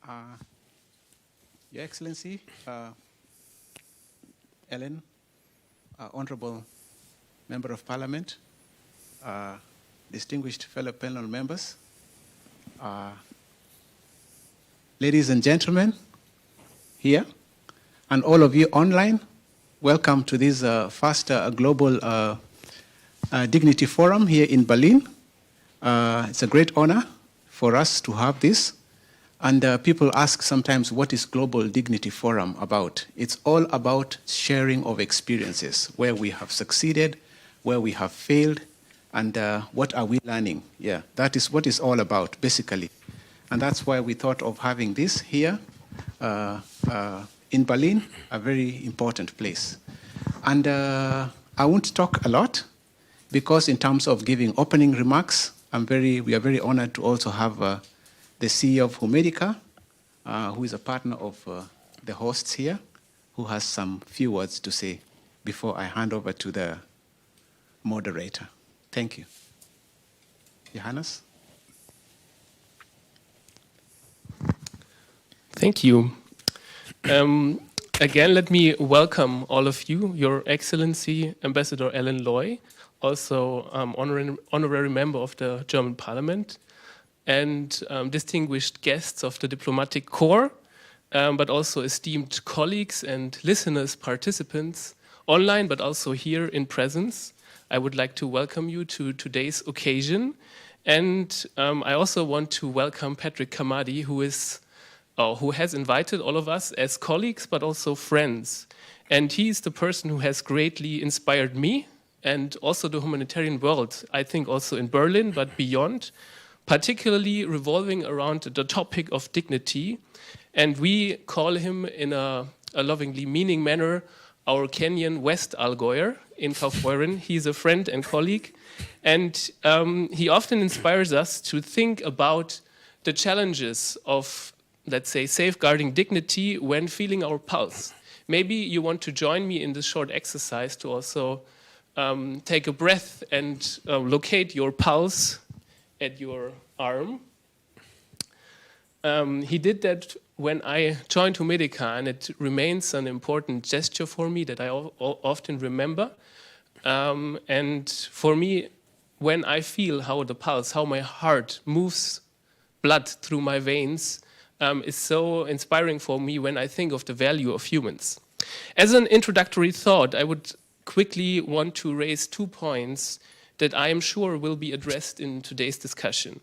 Uh, Your Excellency, Ellen, Honorable Member of Parliament, distinguished fellow panel members, ladies and gentlemen here, and all of you online, welcome to this first Global Dignity Forum here in Berlin. It's a great honor for us to have this. And people ask sometimes, what is Global Dignity Forum about? It's all about sharing of experiences, where we have succeeded, where we have failed, and what are we learning? Yeah, that is what it's all about, basically. And that's why we thought of having this here in Berlin, a very important place. And I won't talk a lot, because in terms of giving opening remarks, we are very honored to also have the CEO of Humedica, who is a partner of the hosts here, who has some few words to say before I hand over to the moderator. Thank you. Johannes? Thank you. Again, let me welcome all of you, Your Excellency, Ambassador Alan Loy, also honorary member of the German Parliament, and distinguished guests of the Diplomatic Corps, but also esteemed colleagues and listeners, participants, online, but also here in presence. I would like to welcome you to today's occasion. And I also want to welcome Patrick Kamadi, who has invited all of us as colleagues, but also friends. And he is the person who has greatly inspired me and also the humanitarian world, I think also in Berlin, but beyond, particularly revolving around the topic of dignity. And we call him, in a lovingly meaning manner, our Kenyan West Allgäuer in Kaufbeuren. He's a friend and colleague. And he often inspires us to think about the challenges of, let's say, safeguarding dignity when feeling our pulse. Maybe you want to join me in this short exercise to also take a breath and locate your pulse at your arm. He did that when I joined Humedica, and it remains an important gesture for me that I often remember. And for me, when I feel how the pulse, how my heart moves blood through my veins, is so inspiring for me when I think of the value of humans. As an introductory thought, I would quickly want to raise 2 points that I am sure will be addressed in today's discussion.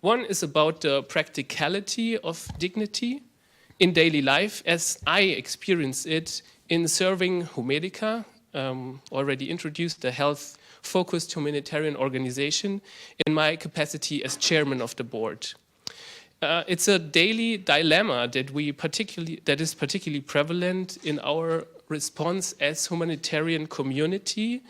One is about the practicality of dignity in daily life as I experience it in serving Humedica, already introduced, the health-focused humanitarian organization, in my capacity as chairman of the board. It's a daily dilemma that is particularly prevalent in our response as humanitarian community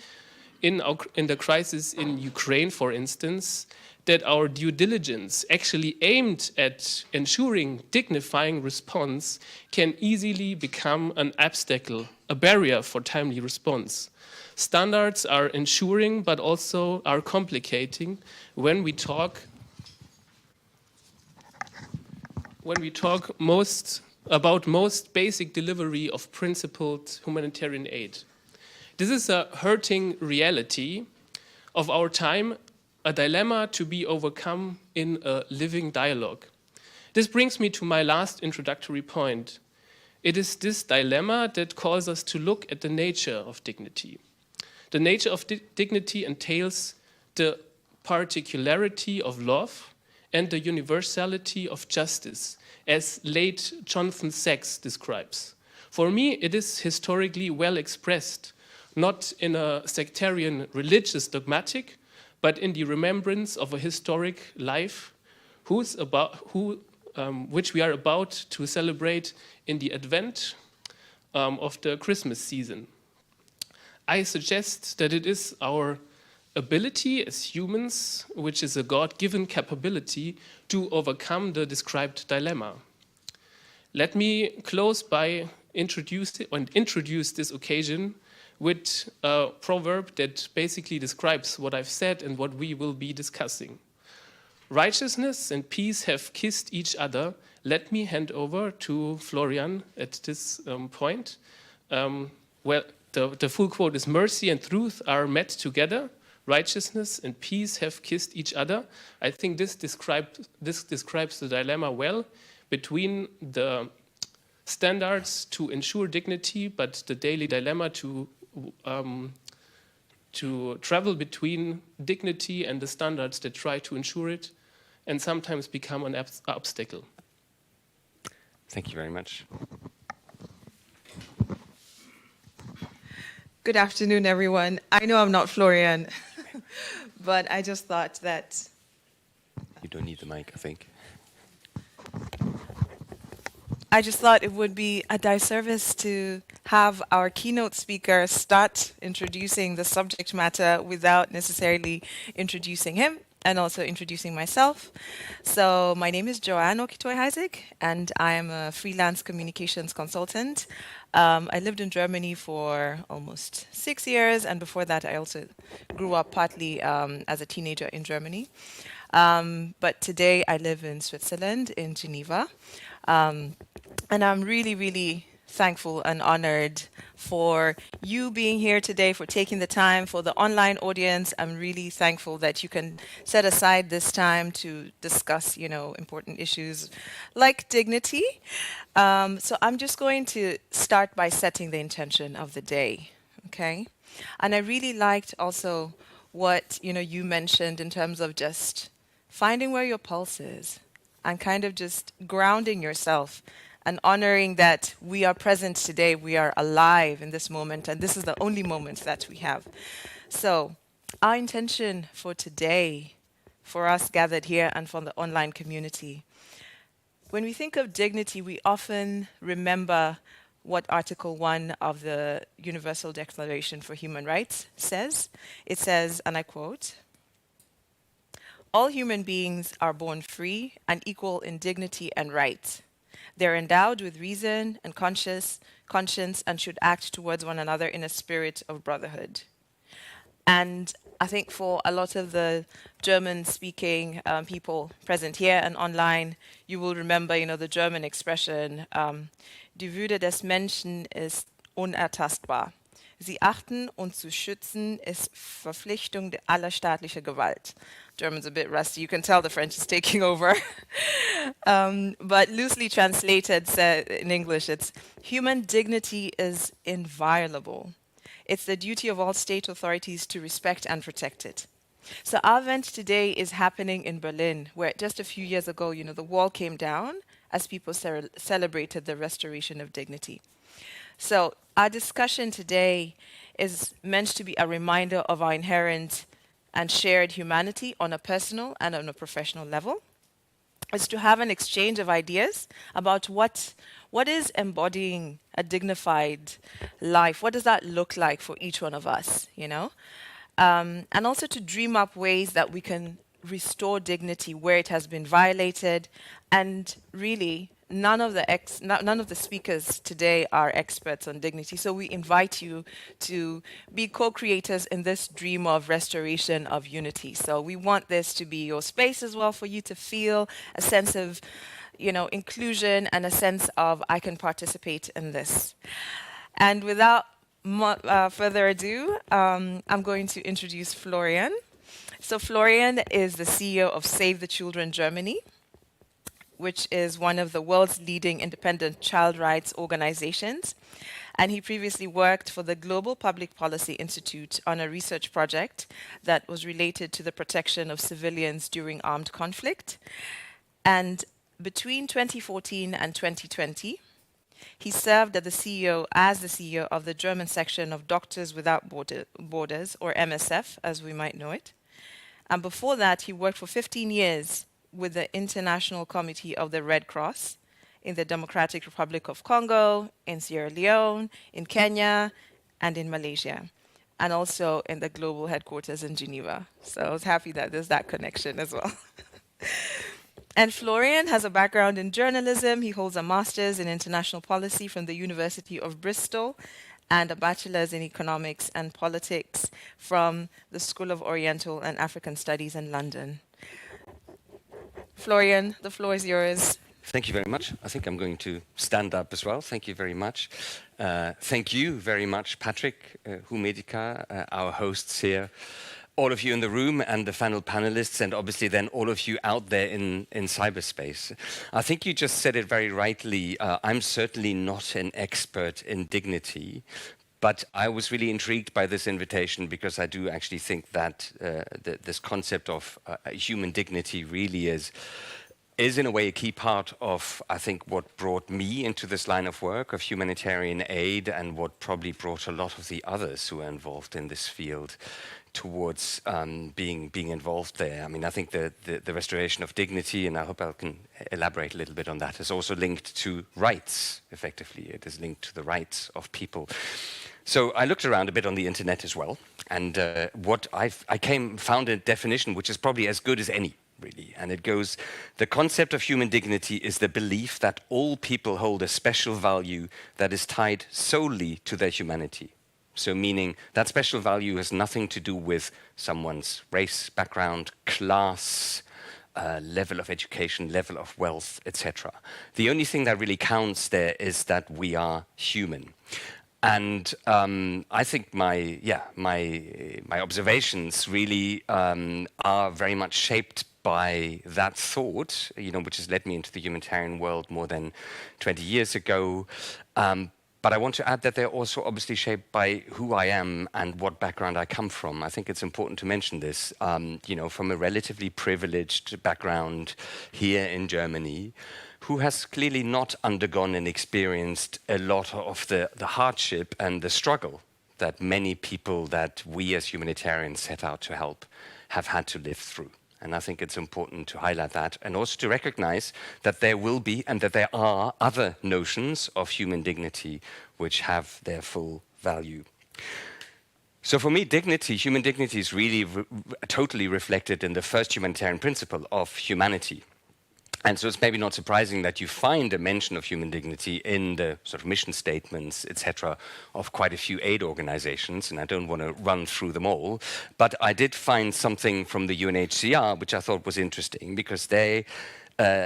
in the crisis in Ukraine, for instance, that our due diligence actually aimed at ensuring dignifying response can easily become an obstacle, a barrier for timely response. Standards are ensuring, but also are complicating when we talk about most basic delivery of principled humanitarian aid. This is a hurting reality of our time, a dilemma to be overcome in a living dialogue. This brings me to my last introductory point. It is this dilemma that calls us to look at the nature of dignity. The nature of dignity entails the particularity of love and the universality of justice, as late Jonathan Sacks describes. For me, it is historically well expressed, not in a sectarian religious dogmatic, but in the remembrance of a historic life which we are about to celebrate in the advent of the Christmas season. I suggest that it is our ability as humans, which is a God-given capability, to overcome the described dilemma. Let me close by introduce this occasion with a proverb that basically describes what I've said and what we will be discussing. Righteousness and peace have kissed each other. Let me hand over to Florian at this point. Well, the full quote is, mercy and truth are met together. Righteousness and peace have kissed each other. I think this describes the dilemma well between the standards to ensure dignity, but the daily dilemma to travel between dignity and the standards that try to ensure it, and sometimes become an obstacle. Thank you very much. Good afternoon, everyone. I know I'm not Florian, but I just thought that... You don't need the mic, I think. I just thought it would be a disservice to have our keynote speaker start introducing the subject matter without necessarily introducing him and also introducing myself. So my name is Joanne Okitoy-Heisig, and I am a freelance communications consultant. I lived in Germany for almost 6 years, and before that I also grew up partly as a teenager in Germany. But today I live in Switzerland, in Geneva. And I'm really, really thankful and honored for you being here today, for taking the time, for the online audience. I'm really thankful that you can set aside this time to discuss, important issues like dignity. So I'm just going to start by setting the intention of the day, okay? And I really liked also what, you mentioned in terms of just finding where your pulse is and kind of just grounding yourself and honoring that we are present today, we are alive in this moment, and this is the only moment that we have. So our intention for today, for us gathered here and for the online community, when we think of dignity, we often remember what Article 1 of the Universal Declaration for Human Rights says. It says, and I quote, "All human beings are born free and equal in dignity and rights. They're endowed with reason and conscience and should act towards one another in a spirit of brotherhood." And I think for a lot of the German-speaking people present here and online, you will remember, the German expression, "Die Würde des Menschen ist unertastbar. Sie achten und zu schützen ist Verpflichtung aller staatlicher Gewalt." German's a bit rusty. You can tell the French is taking over. But loosely translated in English, it's human dignity is inviolable. It's the duty of all state authorities to respect and protect it. So our event today is happening in Berlin, where just a few years ago, the wall came down as people celebrated the restoration of dignity. So our discussion today is meant to be a reminder of our inherent and shared humanity on a personal and on a professional level. It's to have an exchange of ideas about what is embodying a dignified life. What does that look like for each one of us, And also to dream up ways that we can restore dignity where it has been violated. And really, none of the speakers today are experts on dignity. So we invite you to be co-creators in this dream of restoration of unity. So we want this to be your space as well for you to feel a sense of, inclusion and a sense of I can participate in this. And without further ado, I'm going to introduce Florian. So Florian is the CEO of Save the Children Germany, which is one of the world's leading independent child rights organizations. And he previously worked for the Global Public Policy Institute on a research project that was related to the protection of civilians during armed conflict. And between 2014 and 2020, he served as the CEO of the German section of Doctors Without Borders, or MSF, as we might know it. And before that, he worked for 15 years with the International Committee of the Red Cross in the Democratic Republic of Congo, in Sierra Leone, in Kenya, and in Malaysia, and also in the global headquarters in Geneva. So I was happy that there's that connection as well. And Florian has a background in journalism. He holds a master's in international policy from the University of Bristol and a bachelor's in economics and politics from the School of Oriental and African Studies in London. Florian, the floor is yours. Thank you very much. I think I'm going to stand up as well. Thank you very much. Thank you very much, Patrick, Humedica, our hosts here, all of you in the room and the panelists, and obviously then all of you out there in cyberspace. I think you just said it very rightly. I'm certainly not an expert in dignity, but I was really intrigued by this invitation because I do actually think that this concept of human dignity really is in a way a key part of, I think, what brought me into this line of work of humanitarian aid, and what probably brought a lot of the others who are involved in this field towards being involved there. I mean, I think the restoration of dignity, and I hope I can elaborate a little bit on that, is also linked to rights, effectively. It is linked to the rights of people. So I looked around a bit on the internet as well, and what I found a definition which is probably as good as any, really. And it goes, the concept of human dignity is the belief that all people hold a special value that is tied solely to their humanity. So meaning that special value has nothing to do with someone's race, background, class, level of education, level of wealth, etc. The only thing that really counts there is that we are human. And I think my observations really are very much shaped by that thought, which has led me into the humanitarian world more than 20 years ago. But I want to add that they're also obviously shaped by who I am and what background I come from. I think it's important to mention this, from a relatively privileged background here in Germany, who has clearly not undergone and experienced a lot of the hardship and the struggle that many people that we as humanitarians set out to help have had to live through. And I think it's important to highlight that, and also to recognize that there will be and that there are other notions of human dignity which have their full value. So for me, human dignity is really totally reflected in the first humanitarian principle of humanity. And so it's maybe not surprising that you find a mention of human dignity in the sort of mission statements, etc., of quite a few aid organizations, and I don't want to run through them all, but I did find something from the UNHCR which I thought was interesting, because they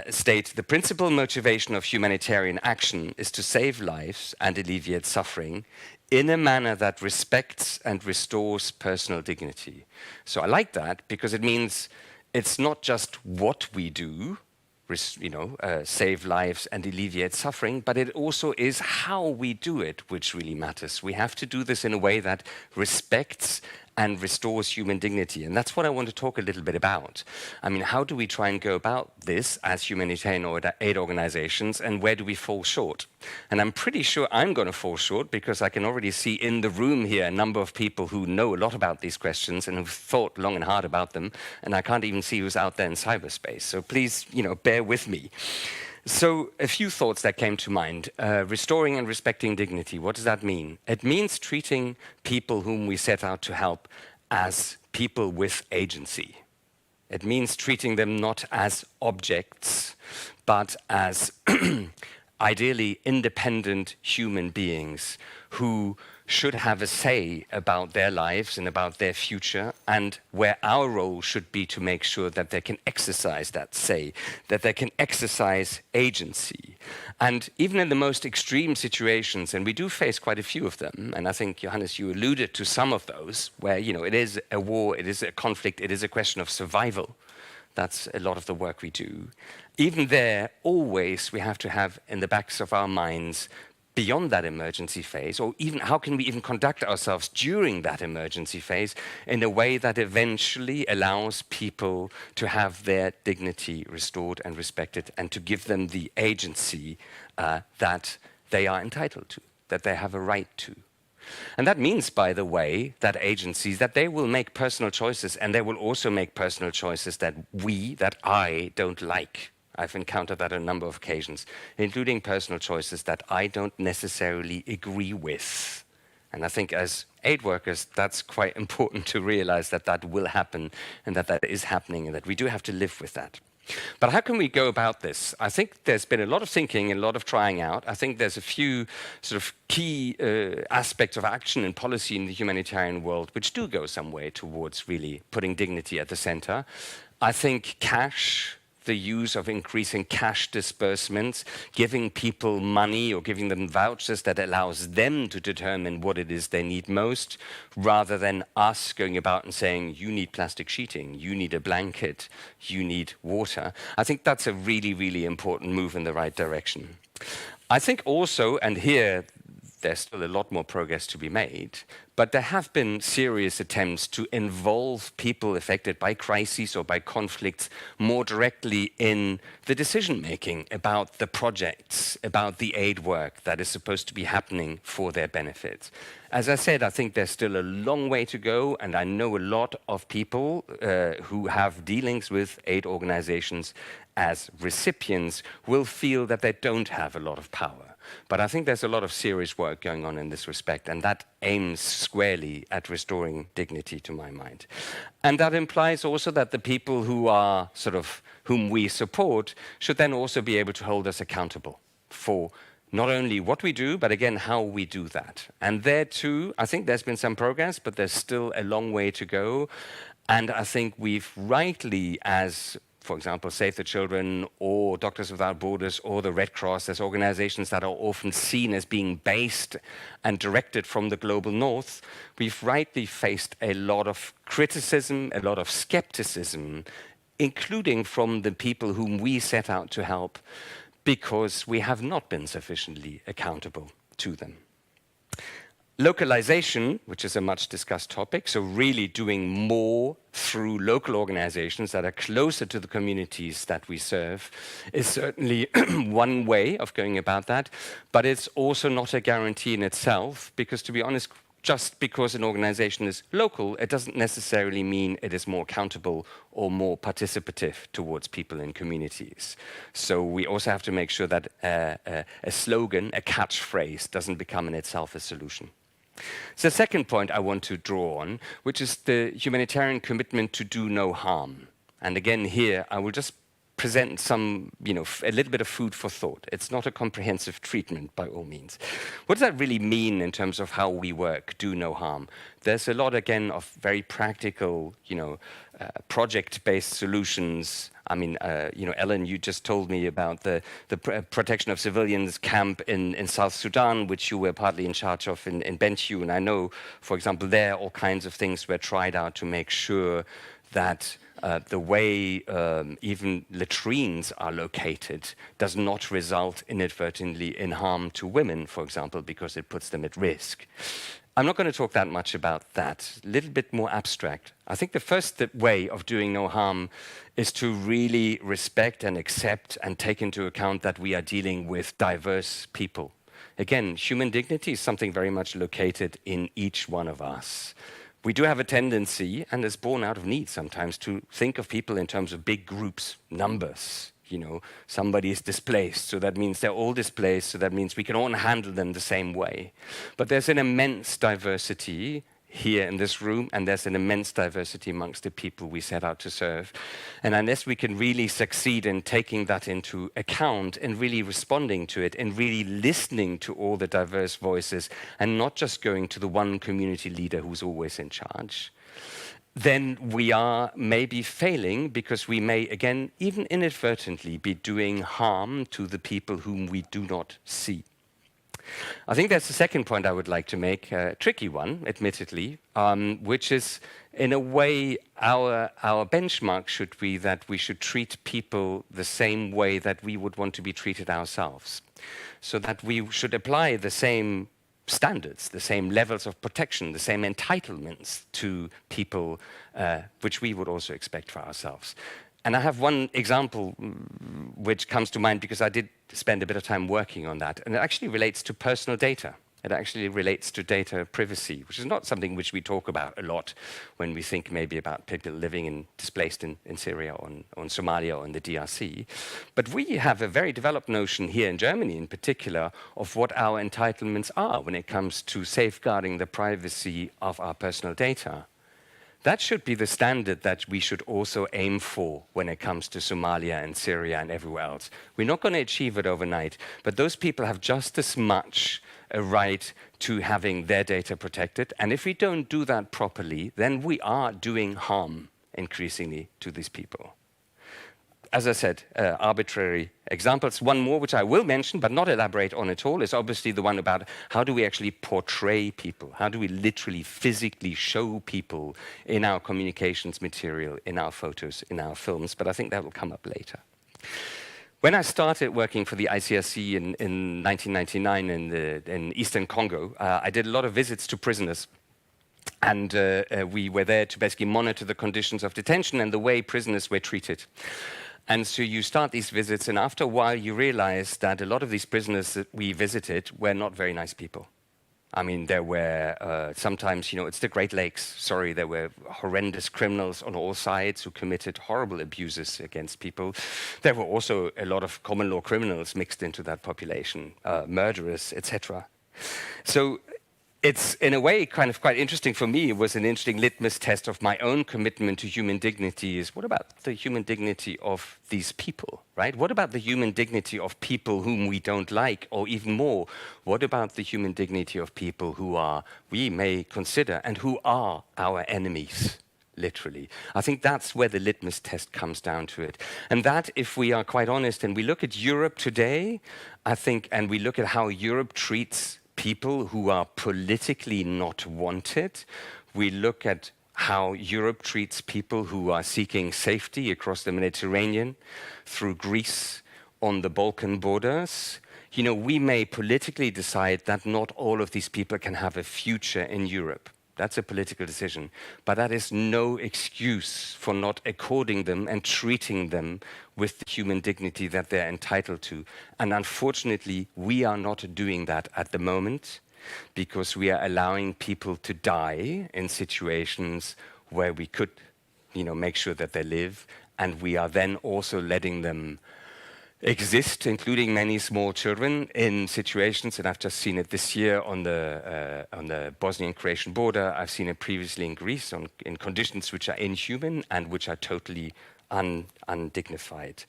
state the principal motivation of humanitarian action is to save lives and alleviate suffering in a manner that respects and restores personal dignity. So I like that, because it means it's not just what we do, save lives and alleviate suffering, but it also is how we do it which really matters. We have to do this in a way that respects and restores human dignity. And that's what I want to talk a little bit about. I mean, how do we try and go about this as humanitarian aid organizations, and where do we fall short? And I'm pretty sure I'm going to fall short, because I can already see in the room here a number of people who know a lot about these questions and who've thought long and hard about them, and I can't even see who's out there in cyberspace. So please, bear with me. So a few thoughts that came to mind. Restoring and respecting dignity, what does that mean? It means treating people whom we set out to help as people with agency. It means treating them not as objects, but as ideally independent human beings who should have a say about their lives and about their future, and where our role should be to make sure that they can exercise that say, that they can exercise agency. And even in the most extreme situations, and we do face quite a few of them, and I think, Johannes, you alluded to some of those, where it is a war, it is a conflict, it is a question of survival. That's a lot of the work we do. Even there, always we have to have in the backs of our minds, beyond that emergency phase, or even how can we even conduct ourselves during that emergency phase in a way that eventually allows people to have their dignity restored and respected, and to give them the agency that they are entitled to, that they have a right to. And that means, by the way, that agencies, that they will make personal choices, and they will also make personal choices that I don't like. I've encountered that on a number of occasions, including personal choices that I don't necessarily agree with. And I think as aid workers, that's quite important to realize that that will happen, and that that is happening, and that we do have to live with that. But how can we go about this? I think there's been a lot of thinking and a lot of trying out. I think there's a few sort of key aspects of action and policy in the humanitarian world which do go some way towards really putting dignity at the center. I think cash, the use of increasing cash disbursements, giving people money or giving them vouchers that allows them to determine what it is they need most, rather than us going about and saying, you need plastic sheeting, you need a blanket, you need water. I think that's a really, really important move in the right direction. I think also, and here there's still a lot more progress to be made, but there have been serious attempts to involve people affected by crises or by conflicts more directly in the decision-making about the projects, about the aid work that is supposed to be happening for their benefit. As I said, I think there's still a long way to go, and I know a lot of people who have dealings with aid organizations as recipients will feel that they don't have a lot of power. But I think there's a lot of serious work going on in this respect, and that aims squarely at restoring dignity, to my mind. And that implies also that the people who are whom we support should then also be able to hold us accountable for not only what we do, but again, how we do that. And there too, I think there's been some progress, but there's still a long way to go. And I think we've rightly, as for example, Save the Children or Doctors Without Borders or the Red Cross, as organizations that are often seen as being based and directed from the global north, we've rightly faced a lot of criticism, a lot of skepticism, including from the people whom we set out to help, because we have not been sufficiently accountable to them. Localization, which is a much discussed topic, so really doing more through local organizations that are closer to the communities that we serve, is certainly one way of going about that, but it's also not a guarantee in itself, because to be honest, just because an organization is local, it doesn't necessarily mean it is more accountable or more participative towards people in communities. So we also have to make sure that a slogan, a catchphrase, doesn't become in itself a solution. So the second point I want to draw on, which is the humanitarian commitment to do no harm. And again, here, I will just present some, a little bit of food for thought. It's not a comprehensive treatment by all means. What does that really mean in terms of how we work, do no harm? There's a lot, again, of very practical, project-based solutions. I mean, Ellen, you just told me about the protection of civilians camp in South Sudan, which you were partly in charge of in Bentiu. And I know, for example, there all kinds of things were tried out to make sure that the way even latrines are located does not result inadvertently in harm to women, for example, because it puts them at risk. I'm not going to talk that much about that, a little bit more abstract. I think the first way of doing no harm is to really respect and accept and take into account that we are dealing with diverse people. Again, human dignity is something very much located in each one of us. We do have a tendency, and it's born out of need sometimes, to think of people in terms of big groups, numbers. Somebody is displaced, so that means they're all displaced, so that means we can all handle them the same way. But there's an immense diversity here in this room, and there's an immense diversity amongst the people we set out to serve. And unless we can really succeed in taking that into account and really responding to it and really listening to all the diverse voices and not just going to the one community leader who's always in charge, then we are maybe failing, because we may, again, even inadvertently, be doing harm to the people whom we do not see. I think that's the second point I would like to make, a tricky one, admittedly, which is, in a way, our benchmark should be that we should treat people the same way that we would want to be treated ourselves. So that we should apply the same standards, the same levels of protection, the same entitlements to people, which we would also expect for ourselves. And I have one example which comes to mind because I did spend a bit of time working on that, and it actually relates to personal data. It actually relates to data privacy, which is not something which we talk about a lot when we think maybe about people living and displaced in Syria or in Somalia or in the DRC. But we have a very developed notion here in Germany in particular of what our entitlements are when it comes to safeguarding the privacy of our personal data. That should be the standard that we should also aim for when it comes to Somalia and Syria and everywhere else. We're not going to achieve it overnight, but those people have just as much a right to having their data protected. And if we don't do that properly, then we are doing harm increasingly to these people. as I said, arbitrary examples. One more, which I will mention, but not elaborate on at all, is obviously the one about how do we actually portray people? How do we literally, physically show people in our communications material, in our photos, in our films? But I think that will come up later. When I started working for the ICRC in 1999 in Eastern Congo, I did a lot of visits to prisoners. And we were there to basically monitor the conditions of detention and the way prisoners were treated. And so you start these visits, and after a while you realize that a lot of these prisoners that we visited were not very nice people. I mean, there were sometimes, it's the Great Lakes, sorry, there were horrendous criminals on all sides who committed horrible abuses against people. There were also a lot of common law criminals mixed into that population, murderers, etc. So it's, in a way, kind of quite interesting for me. It was an interesting litmus test of my own commitment to human dignity is, what about the human dignity of these people, right? What about the human dignity of people whom we don't like? Or even more, what about the human dignity of people who we may consider, and who are our enemies? Literally. I think that's where the litmus test comes down to it. And that, if we are quite honest, and we look at Europe today, I think, and we look at how Europe treats people who are politically not wanted. We look at how Europe treats people who are seeking safety across the Mediterranean, through Greece, on the Balkan borders. We may politically decide that not all of these people can have a future in Europe. That's a political decision. But that is no excuse for not according them and treating them with the human dignity that they're entitled to. And unfortunately, we are not doing that at the moment, because we are allowing people to die in situations where we could, make sure that they live. And we are then also letting them exist, including many small children, in situations, and I've just seen it this year on the Bosnian-Croatian border. I've seen it previously in Greece in conditions which are inhuman and which are totally undignified.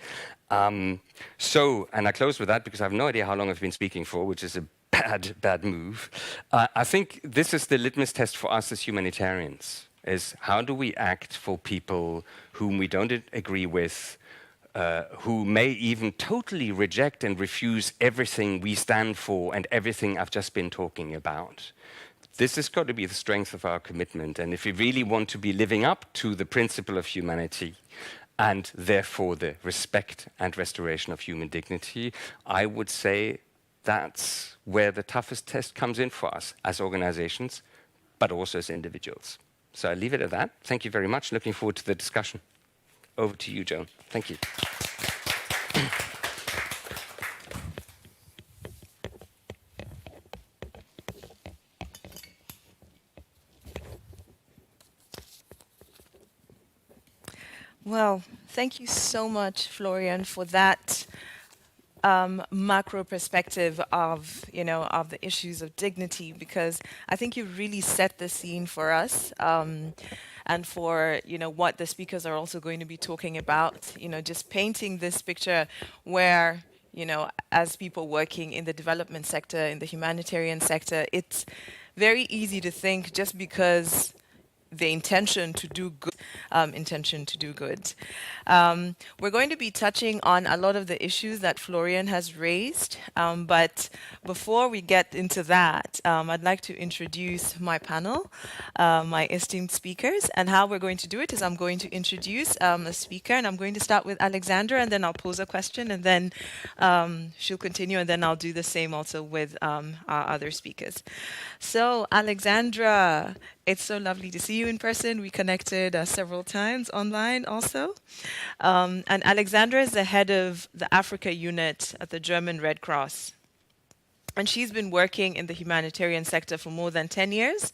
And I close with that because I have no idea how long I've been speaking for, which is a bad move. I think this is the litmus test for us as humanitarians, is how do we act for people whom we don't agree with, who may even totally reject and refuse everything we stand for and everything I've just been talking about. This has got to be the strength of our commitment. And if we really want to be living up to the principle of humanity and therefore the respect and restoration of human dignity, I would say that's where the toughest test comes in for us as organizations, but also as individuals. So I'll leave it at that. Thank you very much. Looking forward to the discussion. Over to you, Joan. Thank you. Well, thank you so much, Florian, for that macro perspective of the issues of dignity, because I think you really set the scene for us, and for what the speakers are also going to be talking about. Just painting this picture where as people working in the development sector, in the humanitarian sector, it's very easy to think just because the intention to do good. We're going to be touching on a lot of the issues that Florian has raised, but before we get into that, I'd like to introduce my panel, my esteemed speakers, and how we're going to do it is I'm going to introduce a speaker, and I'm going to start with Alexandra, and then I'll pose a question, and then she'll continue, and then I'll do the same also with our other speakers. So, Alexandra, it's so lovely to see you in person. We connected several times online also. And Alexandra is the head of the Africa unit at the German Red Cross. And she's been working in the humanitarian sector for more than 10 years.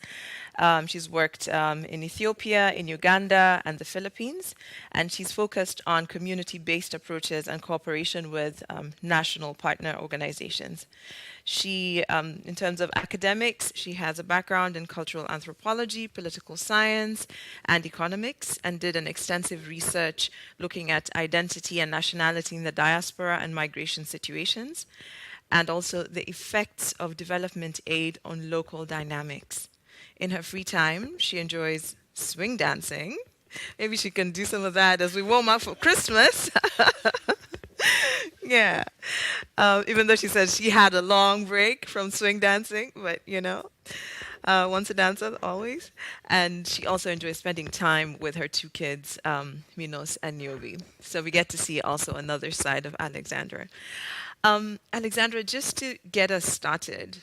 She's worked in Ethiopia, in Uganda, and the Philippines. And she's focused on community-based approaches and cooperation with national partner organizations. She, in terms of academics, she has a background in cultural anthropology, political science, and economics, and did an extensive research looking at identity and nationality in the diaspora and migration situations, and also the effects of development aid on local dynamics. In her free time, she enjoys swing dancing, Maybe she can do some of that as we warm up for Christmas. Yeah. Even though she said she had a long break from swing dancing, but once a dancer, always. And she also enjoys spending time with her two kids, Minos and Niobe. So we get to see also another side of Alexandra. Alexandra, just to get us started,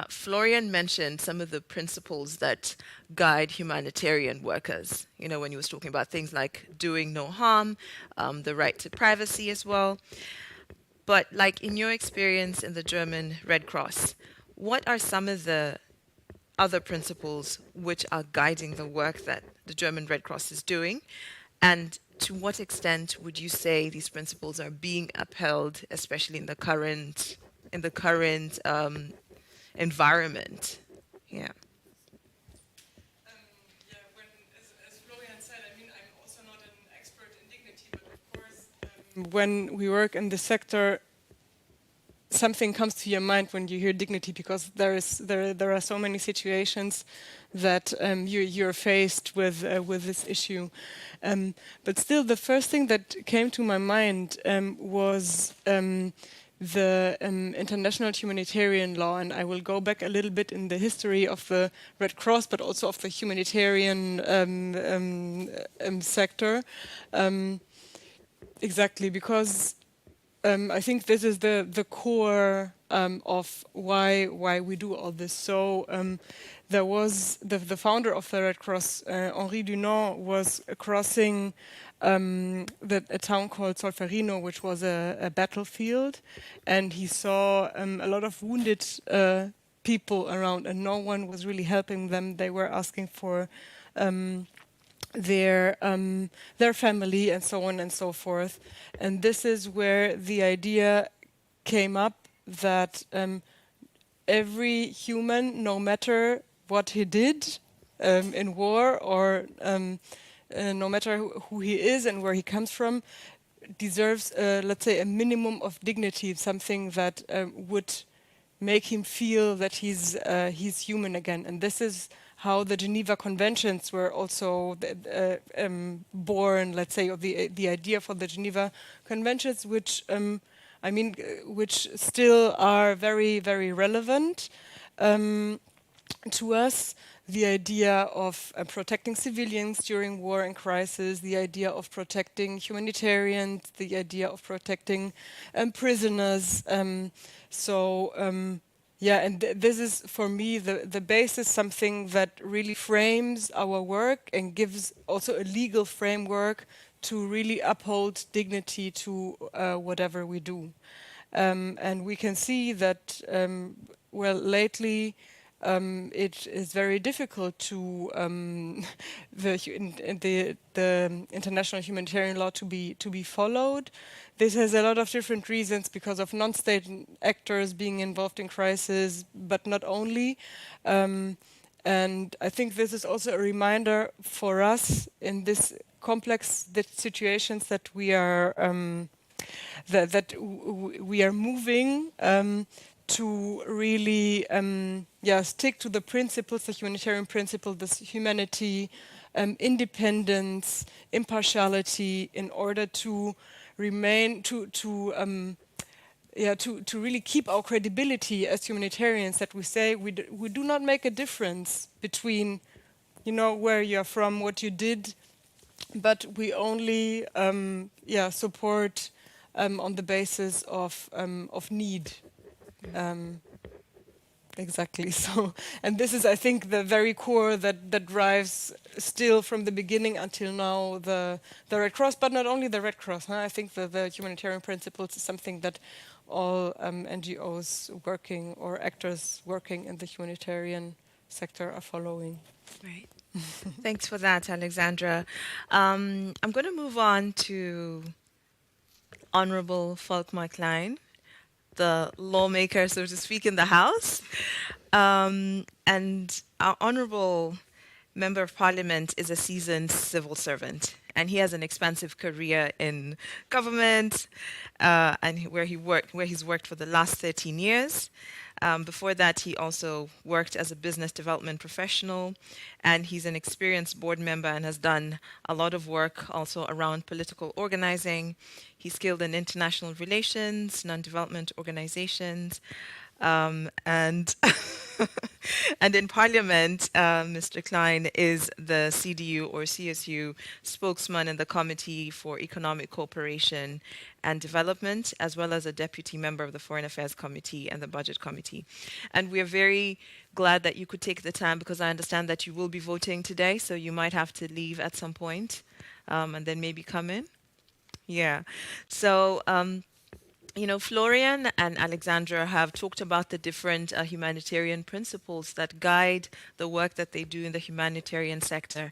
Florian mentioned some of the principles that guide humanitarian workers, when he was talking about things like doing no harm, the right to privacy as well. But like in your experience in the German Red Cross, what are some of the other principles which are guiding the work that the German Red Cross is doing? And to what extent would you say these principles are being upheld, especially in the current environment? Yeah. As Florian said, I mean, I'm also not an expert in dignity, but of course, when we work in the sector, something comes to your mind when you hear dignity, because there are so many situations that you're faced with this issue. But still, the first thing that came to my mind was the international humanitarian law, and I will go back a little bit in the history of the Red Cross, but also of the humanitarian sector. Exactly, because I think this is the core of why we do all this. So there was the founder of the Red Cross, Henri Dunant, was crossing a town called Solferino, which was a battlefield, and he saw a lot of wounded people around, and no one was really helping them. They were asking for their family and so on and so forth. And this is where the idea came up that every human, no matter what he did in war, or no matter who he is and where he comes from, deserves, let's say, a minimum of dignity, something that would make him feel that he's human again. And this is how the Geneva Conventions were also born, let's say, of the idea for the Geneva Conventions, which which still are very, very relevant to us. The idea of protecting civilians during war and crisis, the idea of protecting humanitarians, the idea of protecting prisoners. Yeah, and this is, for me, the basis, something that really frames our work and gives also a legal framework to really uphold dignity to whatever we do. And we can see that, lately, it is very difficult to the international humanitarian law to be followed. This has a lot of different reasons, because of non-state actors being involved in crisis, but not only. And I think this is also a reminder for us in this complex situations that we are we are moving to really stick to the principles, the humanitarian principle, this humanity, independence, impartiality, in order to remain to really keep our credibility as humanitarians, that we say we do not make a difference between where you're from, what you did, but we only support on the basis of need. Exactly. So, and this is, I think, the very core that drives still from the beginning until now the Red Cross, but not only the Red Cross. I think the humanitarian principles is something that all NGOs working or actors working in the humanitarian sector are following. Right. Thanks for that, Alexandra. I'm going to move on to Honorable Volkmar Klein, the lawmaker, so to speak, in the House. And our Honorable Member of Parliament is a seasoned civil servant, and he has an expansive career in government, and where he's worked for the last 13 years. Before that, he also worked as a business development professional, and he's an experienced board member and has done a lot of work also around political organizing. He's skilled in international relations, non-development organizations, and and in Parliament, Mr. Klein is the CDU or CSU spokesman in the Committee for Economic Cooperation and Development, as well as a deputy member of the Foreign Affairs Committee and the Budget Committee. And we are very glad that you could take the time, because I understand that you will be voting today, so you might have to leave at some point, and then maybe come in. Yeah. So, you know, Florian and Alexandra have talked about the different humanitarian principles that guide the work that they do in the humanitarian sector.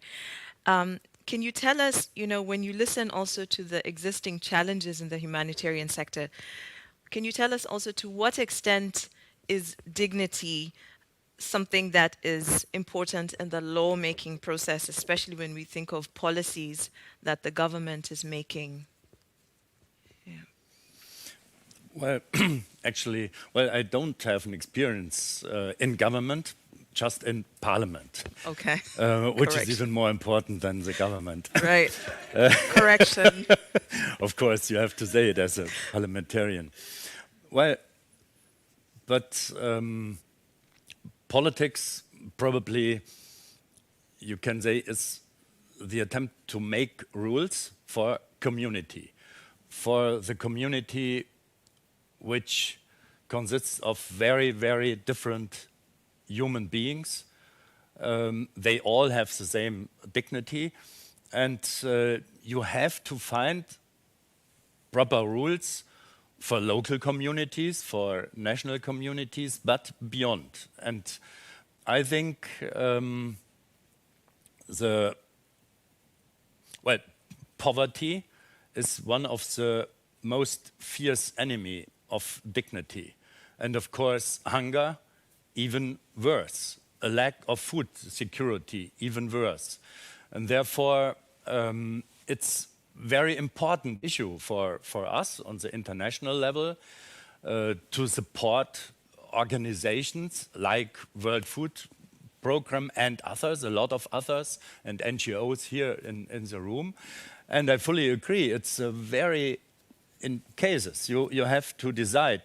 Can you tell us, you know, when you listen also to the existing challenges in the humanitarian sector, can you tell us also to what extent is dignity something that is important in the lawmaking process, especially when we think of policies that the government is making? Well, actually, I don't have an experience in government, just in parliament. Okay. Which Correction. is even more important than the government. Right. Correction. Of course, you have to say it as a parliamentarian. Well, but politics probably, you can say, is the attempt to make rules for community, for the community which consists of very, very different human beings. They all have the same dignity, and you have to find proper rules for local communities, for national communities, but beyond. And I think poverty is one of the most fierce enemy of dignity. And of course, hunger, even worse. A lack of food security, even worse. And therefore, it's very important issue for us on the international level to support organizations like World Food Program and others, a lot of others, and NGOs here in the room. And I fully agree, it's a very in cases, you have to decide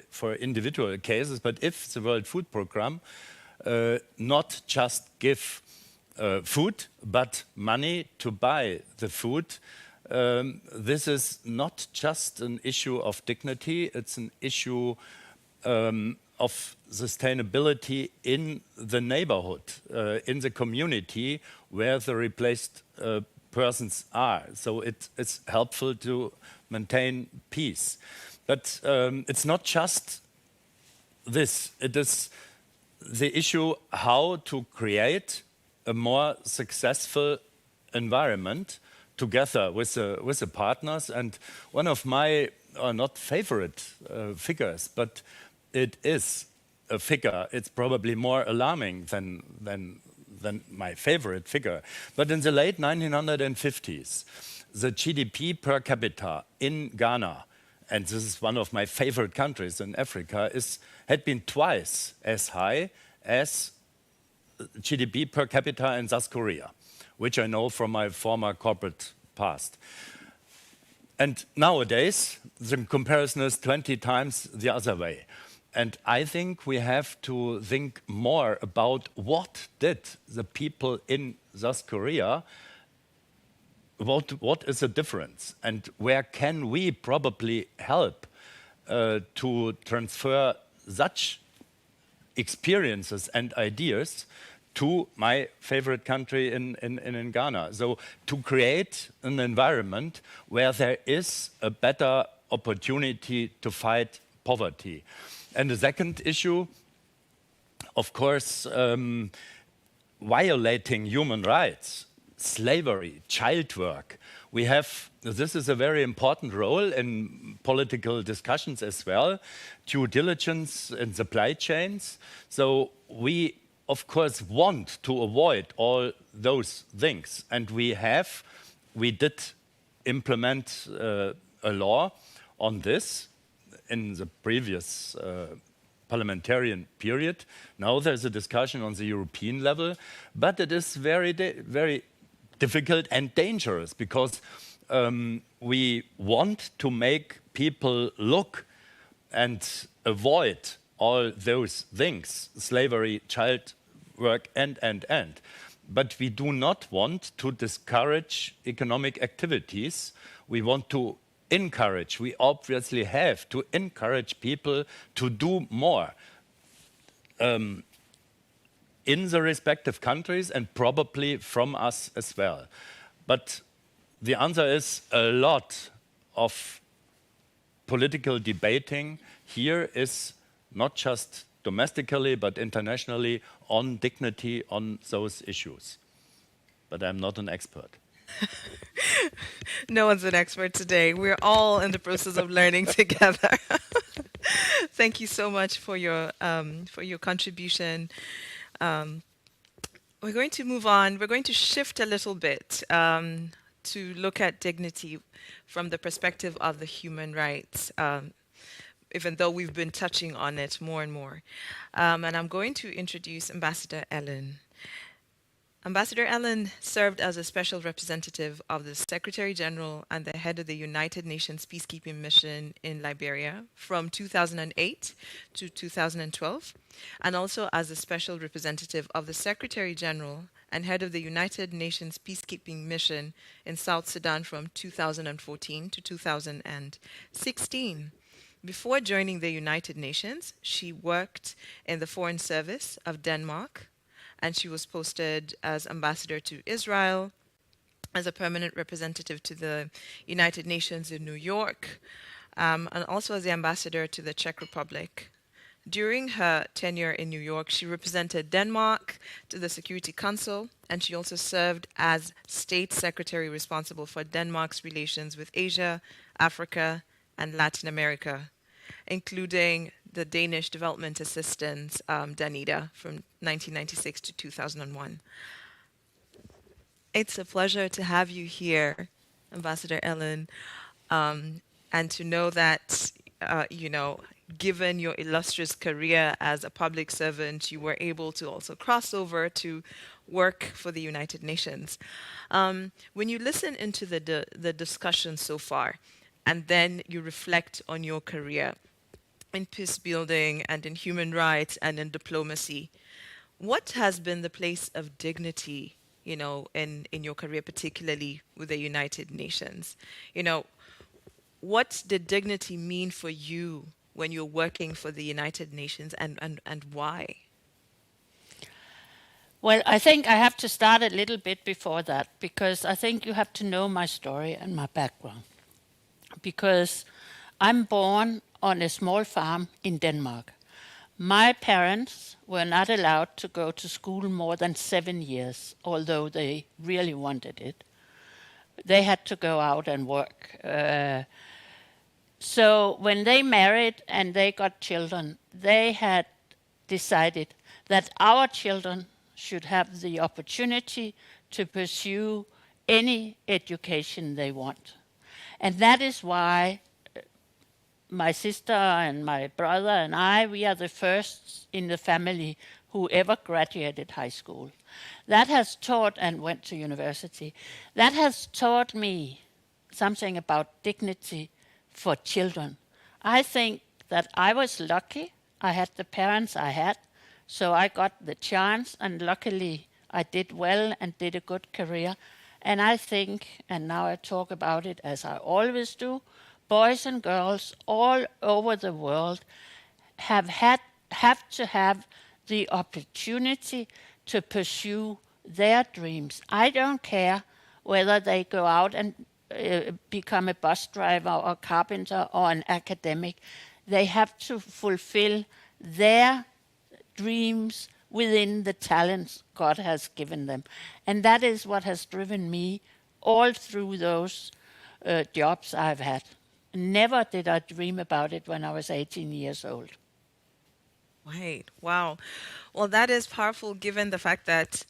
for individual cases, but if the World Food Program not just give food, but money to buy the food, this is not just an issue of dignity, it's an issue of sustainability in the neighborhood, in the community where the replaced persons are. So it's helpful to maintain peace. But it's not just this. It is the issue how to create a more successful environment together with the partners. And one of my, not favorite figures, but it is a figure, it's probably more alarming than my favorite figure. But in the late 1950s, the GDP per capita in Ghana, and this is one of my favorite countries in Africa, had been twice as high as GDP per capita in South Korea, which I know from my former corporate past. And nowadays, the comparison is 20 times the other way. And I think we have to think more about what did the people in South Korea, what is the difference, and where can we probably help to transfer such experiences and ideas to my favorite country in Ghana. So to create an environment where there is a better opportunity to fight poverty. And the second issue, of course, violating human rights, slavery, child work. This is a very important role in political discussions as well, due diligence in supply chains. So we, of course, want to avoid all those things. And we did implement a law on this in the previous parliamentarian period. Now there's a discussion on the European level, but it is very, very difficult and dangerous because we want to make people look and avoid all those things, slavery, child work, and. But we do not want to discourage economic activities. We want to encourage, we obviously have to encourage people to do more in the respective countries and probably from us as well. But the answer is a lot of political debating here is not just domestically but internationally on dignity on those issues. But I'm not an expert. No one's an expert today. We're all in the process of learning together. Thank you so much for your contribution. We're going to move on. We're going to shift a little bit to look at dignity from the perspective of the human rights, even though we've been touching on it more and more. And I'm going to introduce Ambassador Ellen. Ambassador Ellen served as a special representative of the Secretary General and the head of the United Nations Peacekeeping Mission in Liberia from 2008 to 2012, and also as a special representative of the Secretary General and head of the United Nations Peacekeeping Mission in South Sudan from 2014 to 2016. Before joining the United Nations, she worked in the Foreign Service of Denmark, and she was posted as ambassador to Israel, as a permanent representative to the United Nations in New York, and also as the ambassador to the Czech Republic. During her tenure in New York, she represented Denmark to the Security Council, and she also served as State Secretary responsible for Denmark's relations with Asia, Africa, and Latin America, including the Danish Development Assistance, DANIDA, from 1996 to 2001. It's a pleasure to have you here, Ambassador Ellen, and to know that, given your illustrious career as a public servant, you were able to also cross over to work for the United Nations. When you listen into the discussion so far, and then you reflect on your career in peace building and in human rights and in diplomacy, what has been the place of dignity, in your career, particularly with the United Nations? What did dignity mean for you when you're working for the United Nations, and why? Well, I think I have to start a little bit before that, because I think you have to know my story and my background. Because I'm born on a small farm in Denmark. My parents were not allowed to go to school more than 7 years, although they really wanted it. They had to go out and work. So when they married and they got children, they had decided that our children should have the opportunity to pursue any education they want. And that is why my sister and my brother and I, we are the first in the family who ever graduated high school. That has taught, and went to university, that has taught me something about dignity for children. I think that I was lucky. I had the parents I had, so I got the chance, and luckily I did well and did a good career. And I think, and now I talk about it as I always do, boys and girls all over the world have to have the opportunity to pursue their dreams. I don't care whether they go out and become a bus driver or carpenter or an academic. They have to fulfill their dreams within the talents God has given them. And that is what has driven me all through those jobs I've had. Never did I dream about it when I was 18 years old. Right. Wow. Well, that is powerful, given the fact that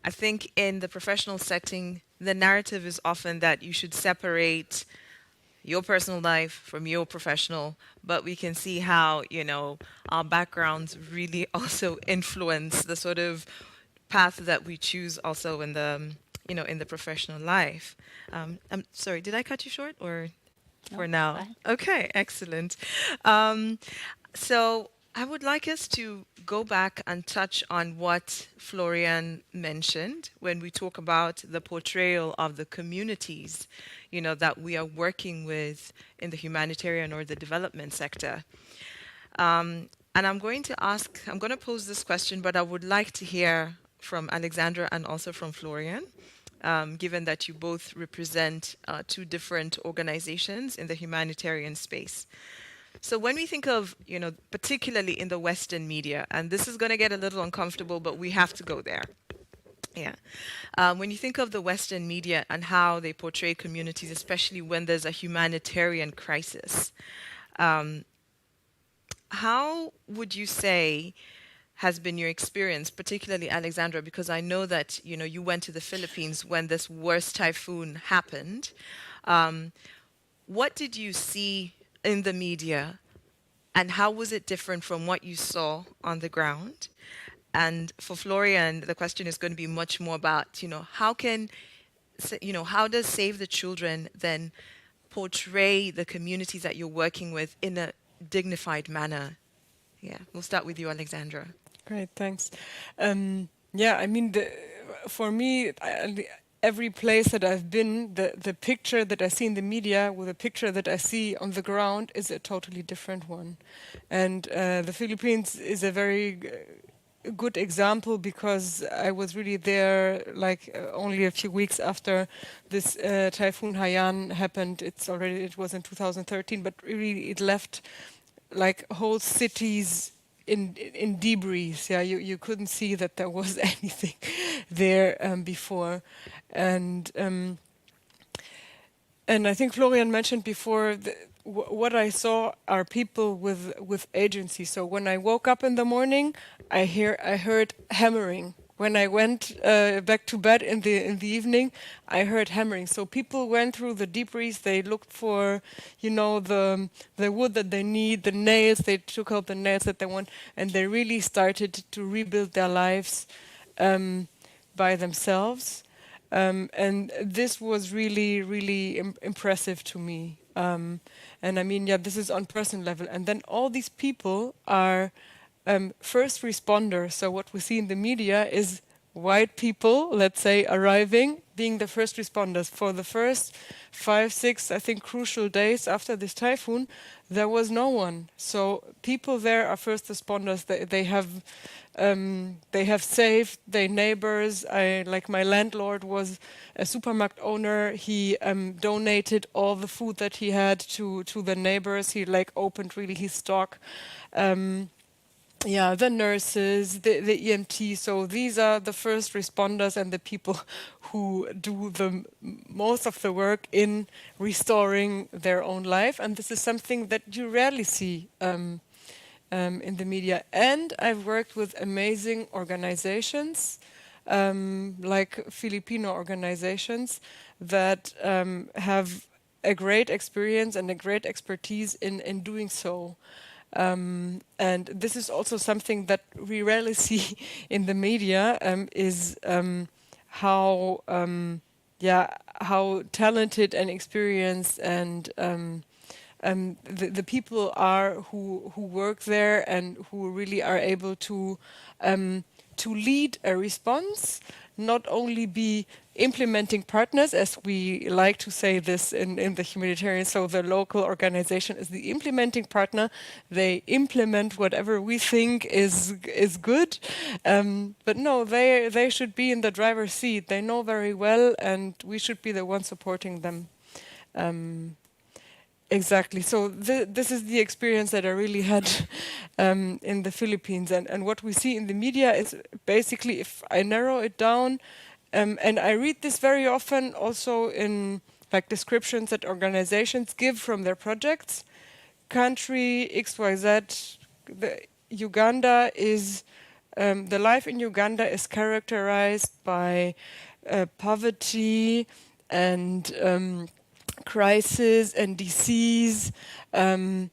I think in the professional setting, the narrative is often that you should separate your personal life, from your professional, but we can see how, our backgrounds really also influence the sort of path that we choose also in the, in the professional life. I'm sorry, did I cut you short or for No, now? fine. Okay, excellent. So I would like us to go back and touch on what Florian mentioned when we talk about the portrayal of the communities, that we are working with in the humanitarian or the development sector. And I'm going to pose this question, but I would like to hear from Alexandra and also from Florian, given that you both represent two different organizations in the humanitarian space. So when we think of, particularly in the Western media, and this is going to get a little uncomfortable, but we have to go there. Yeah. When you think of the Western media and how they portray communities, especially when there's a humanitarian crisis, how would you say has been your experience, particularly Alexandra, because I know that, you went to the Philippines when this worst typhoon happened. What did you see in the media, and how was it different from what you saw on the ground? And for Florian, the question is going to be much more about, how does Save the Children then portray the communities that you're working with in a dignified manner? Yeah, we'll start with you, Alexandra. Great, thanks. Yeah, I mean, for me, every place that I've been, the picture that I see in the media with the picture that I see on the ground is a totally different one. And the Philippines is a very good example because I was really there only a few weeks after this Typhoon Haiyan happened. It was in 2013, but really it left like whole cities in debris. Yeah, you couldn't see that there was anything there before, and I think Florian mentioned before what I saw are people with agency. So when I woke up in the morning, I heard hammering. When I went back to bed in the evening, I heard hammering. So people went through the debris. They looked for, the wood that they need, the nails. They took out the nails that they want, and they really started to rebuild their lives by themselves. And this was really, really impressive to me. And I mean, yeah, this is on personal level. And then all these people are first responders. So what we see in the media is white people, let's say, arriving, being the first responders. For the first 5, 6, I think, crucial days after this typhoon, there was no one. So people there are first responders. They have saved their neighbors. Like my landlord was a supermarket owner. He donated all the food that he had to the neighbors. He opened really his stock. Yeah, the nurses, the EMT. So these are the first responders and the people who do the most of the work in restoring their own life. And this is something that you rarely see in the media. And I've worked with amazing organizations, like Filipino organizations that have a great experience and a great expertise in doing so. And this is also something that we rarely see in the media, is how talented and experienced and the people are who work there and who really are able to lead a response, not only be implementing partners, as we like to say this in the humanitarian. So the local organization is the implementing partner. They implement whatever we think is good. But no, they should be in the driver's seat. They know very well, and we should be the ones supporting them. Exactly. So this is the experience that I really had in the Philippines. And what we see in the media is basically, if I narrow it down, and I read this very often also in descriptions that organizations give from their projects. Country XYZ, Uganda is, the life in Uganda is characterized by poverty and crisis and disease. And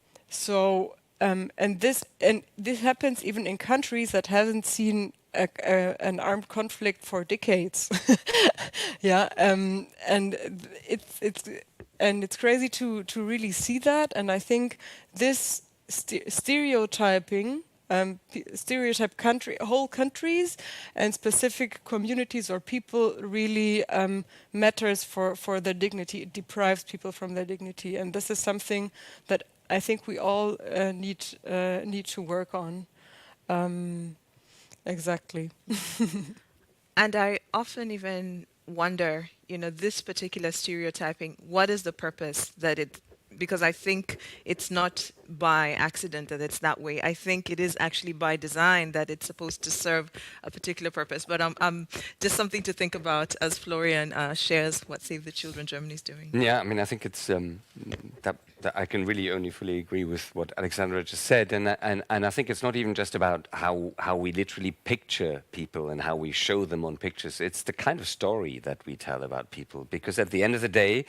this happens even in countries that haven't seen an armed conflict for decades. Yeah, it's crazy to really see that. And I think this stereotyping. Stereotype whole countries and specific communities or people really matters for their dignity. It deprives people from their dignity, and this is something that I think we all need to work on. Exactly. And I often even wonder, this particular stereotyping, what is the purpose that it, because I think it's not by accident that it's that way. I think it is actually by design that it's supposed to serve a particular purpose. But just something to think about as Florian shares what Save the Children Germany is doing. Yeah, I mean, I think it's that I can really only fully agree with what Alexandra just said, and I think it's not even just about how we literally picture people and how we show them on pictures. It's the kind of story that we tell about people, because at the end of the day,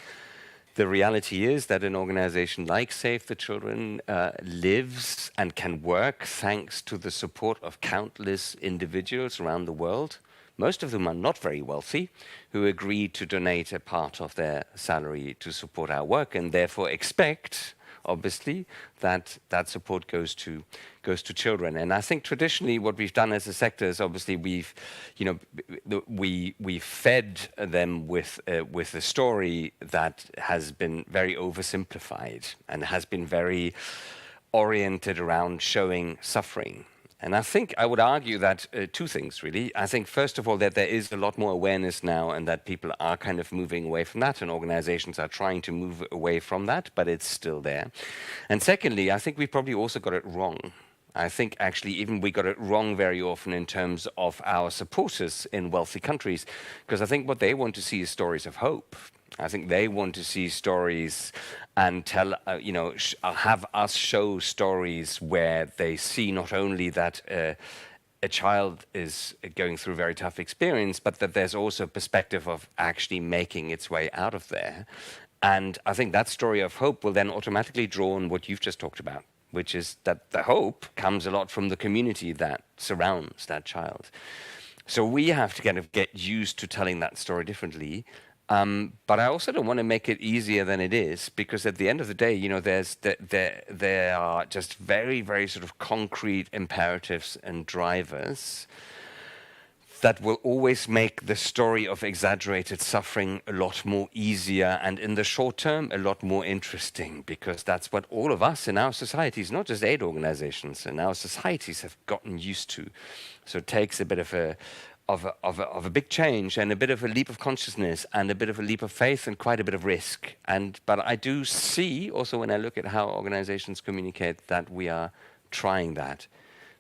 the reality is that an organization like Save the Children lives and can work thanks to the support of countless individuals around the world, most of them are not very wealthy, who agree to donate a part of their salary to support our work, and therefore expect, obviously, that that support goes to children. And I think traditionally what we've done as a sector is obviously we've fed them with a story that has been very oversimplified and has been very oriented around showing suffering. And I think I would argue that two things, really. I think, first of all, that there is a lot more awareness now and that people are kind of moving away from that, and organizations are trying to move away from that, but it's still there. And secondly, I think we probably also got it wrong. I think actually even we got it wrong very often in terms of our supporters in wealthy countries, because I think what they want to see is stories of hope. I think they want to see stories and tell, have us show stories where they see not only that a child is going through a very tough experience, but that there's also a perspective of actually making its way out of there. And I think that story of hope will then automatically draw on what you've just talked about, which is that the hope comes a lot from the community that surrounds that child. So we have to kind of get used to telling that story differently. But I also don't want to make it easier than it is, because at the end of the day, there are just very, very sort of concrete imperatives and drivers that will always make the story of exaggerated suffering a lot more easier, and in the short term, a lot more interesting, because that's what all of us in our societies, not just aid organizations, in our societies have gotten used to. So it takes a bit of a big change and a bit of a leap of consciousness and a bit of a leap of faith and quite a bit of risk. But I do see also when I look at how organizations communicate that we are trying that.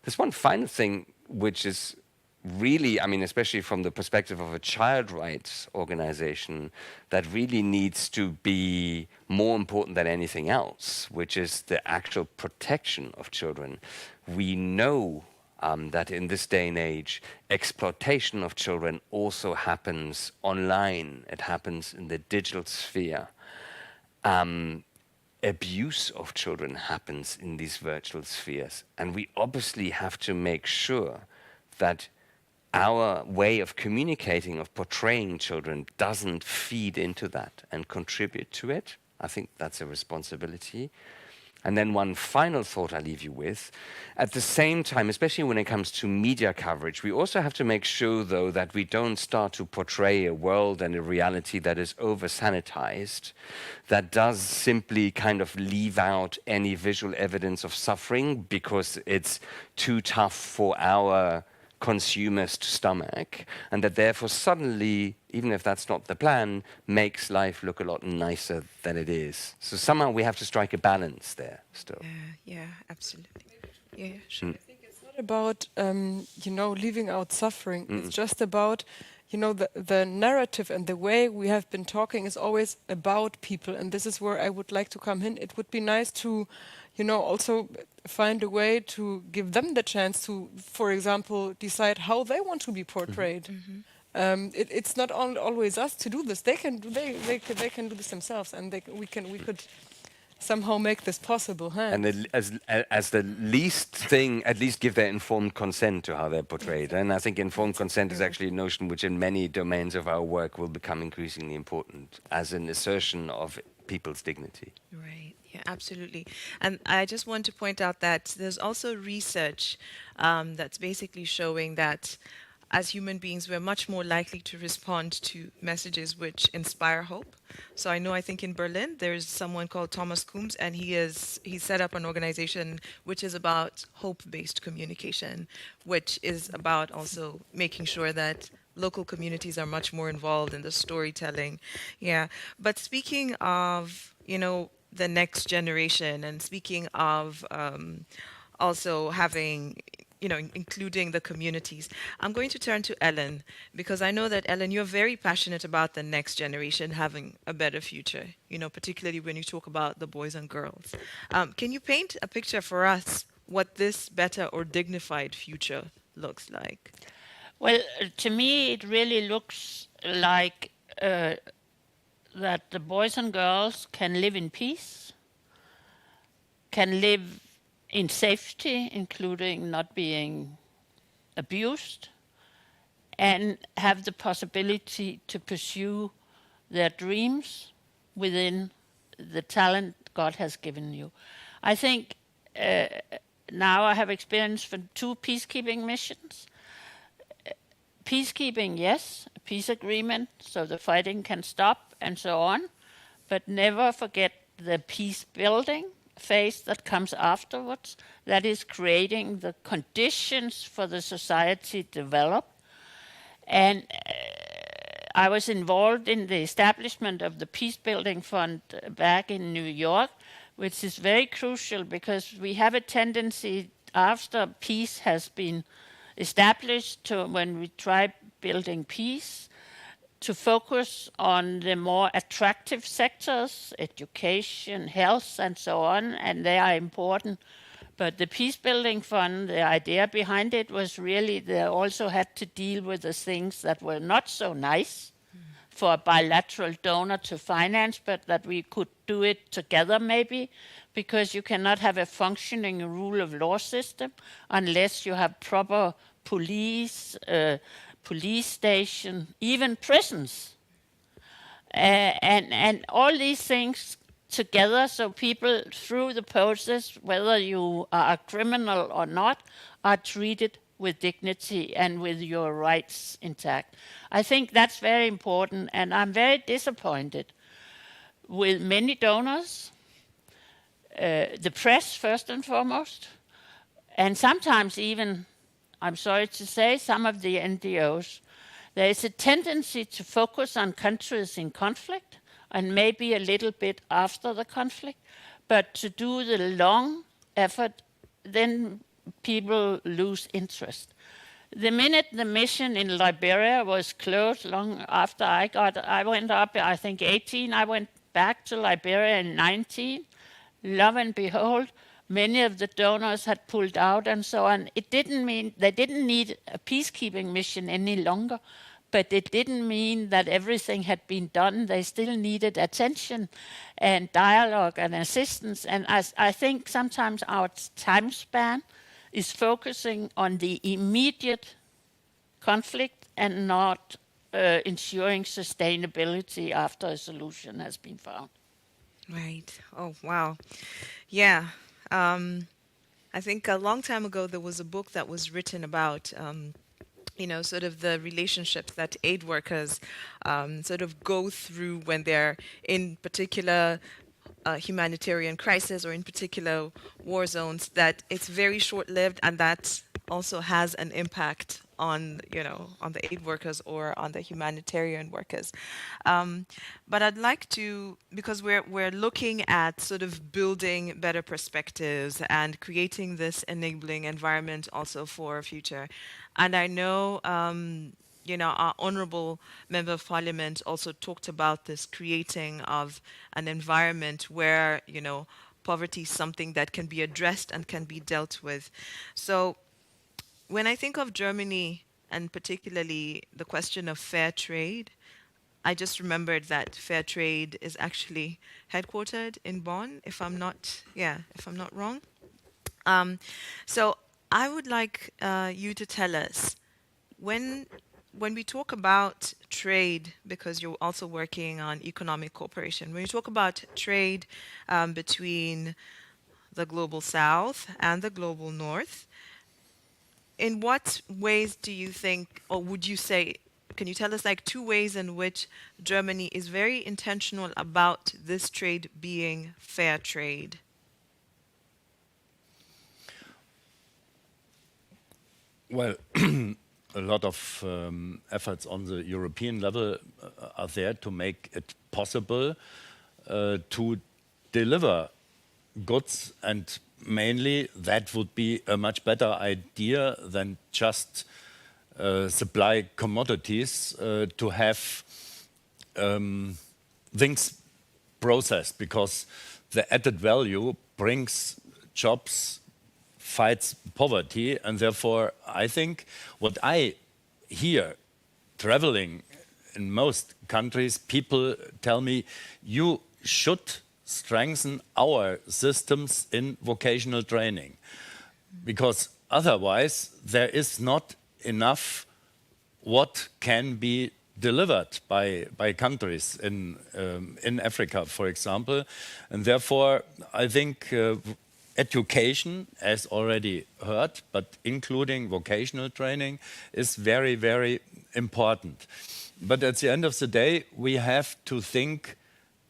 There's one final thing which is really, I mean, especially from the perspective of a child rights organization, that really needs to be more important than anything else, which is the actual protection of children. We know that in this day and age, exploitation of children also happens online. It happens in the digital sphere. Abuse of children happens in these virtual spheres. And we obviously have to make sure that our way of communicating, of portraying children, doesn't feed into that and contribute to it. I think that's a responsibility. And then one final thought I leave you with. At the same time, especially when it comes to media coverage, we also have to make sure, though, that we don't start to portray a world and a reality that is over-sanitized, that does simply kind of leave out any visual evidence of suffering because it's too tough for our consumers to stomach, and that therefore suddenly, even if that's not the plan, makes life look a lot nicer than it is. So somehow we have to strike a balance there still. Yeah, absolutely. Yeah, sure. I think it's not about, leaving out suffering. It's just about, the narrative and the way we have been talking is always about people. And this is where I would like to come in. It would be nice to, also find a way to give them the chance to, for example, decide how they want to be portrayed. It's not always us to do this. They can do this themselves, and we could somehow make this possible. Huh? And as the least thing, at least give their informed consent to how they're portrayed. And I think informed consent is actually a notion which in many domains of our work will become increasingly important as an assertion of people's dignity. Right. Yeah, absolutely. And I just want to point out that there's also research that's basically showing that as human beings, we're much more likely to respond to messages which inspire hope. So I think in Berlin, there's someone called Thomas Coombs, and he set up an organization which is about hope-based communication, which is about also making sure that local communities are much more involved in the storytelling. Yeah. But speaking of, the next generation, and speaking of also having, including the communities, I'm going to turn to Ellen, because I know that, Ellen, you're very passionate about the next generation having a better future, particularly when you talk about the boys and girls. Can you paint a picture for us what this better or dignified future looks like? Well, to me, it really looks like that the boys and girls can live in peace, can live in safety, including not being abused, and have the possibility to pursue their dreams within the talent God has given you. I think now I have experience from 2 peacekeeping missions. Peacekeeping, yes, a peace agreement, so the fighting can stop and so on, but never forget the peace building phase that comes afterwards, that is creating the conditions for the society to develop. And I was involved in the establishment of the Peace Building Fund back in New York, which is very crucial because we have a tendency after peace has been established to, when we try building peace, to focus on the more attractive sectors, education, health, and so on, and they are important. But the Peace Building Fund, the idea behind it was really they also had to deal with the things that were not so nice for a bilateral donor to finance, but that we could do it together maybe, because you cannot have a functioning rule of law system unless you have proper police, police station, even prisons. And all these things together, so people through the process, whether you are a criminal or not, are treated with dignity and with your rights intact. I think that's very important, and I'm very disappointed with many donors, the press first and foremost, and sometimes even, I'm sorry to say, some of the NGOs. There is a tendency to focus on countries in conflict and maybe a little bit after the conflict, but to do the long effort, then people lose interest. The minute the mission in Liberia was closed, long after I went up, I think 18, I went back to Liberia in 19. Lo and behold, many of the donors had pulled out and so on. It didn't mean they didn't need a peacekeeping mission any longer, but it didn't mean that everything had been done. They still needed attention and dialogue and assistance. And I think sometimes our time span is focusing on the immediate conflict and not ensuring sustainability after a solution has been found. Right. Oh, wow. Yeah. I think a long time ago there was a book that was written about, sort of the relationships that aid workers sort of go through when they're in particular humanitarian crisis or in particular war zones, that it's very short-lived, and that also has an impact on, on the aid workers or on the humanitarian workers. But I'd like to, because we're looking at sort of building better perspectives and creating this enabling environment also for our future. And I know, our honorable member of parliament also talked about this creating of an environment where, poverty is something that can be addressed and can be dealt with. So when I think of Germany and particularly the question of fair trade. I just remembered that fair trade is actually headquartered in Bonn, if I'm not, yeah, if I'm not wrong. So I would like you to tell us when we talk about trade, because you're also working on economic cooperation, when you talk about trade between the global south and the global north, in what ways do you think, or would you say, can you tell us like 2 ways in which Germany is very intentional about this trade being fair trade? Well, a lot of efforts on the European level are there to make it possible to deliver goods, and mainly that would be a much better idea than just supply commodities, to have things processed, because the added value brings jobs, fights poverty, and therefore I think what I hear traveling in most countries, people tell me you should strengthen our systems in vocational training, because otherwise there is not enough what can be delivered by countries in Africa, for example. And therefore, I think education, as already heard, but including vocational training, is very, very important. But at the end of the day, we have to think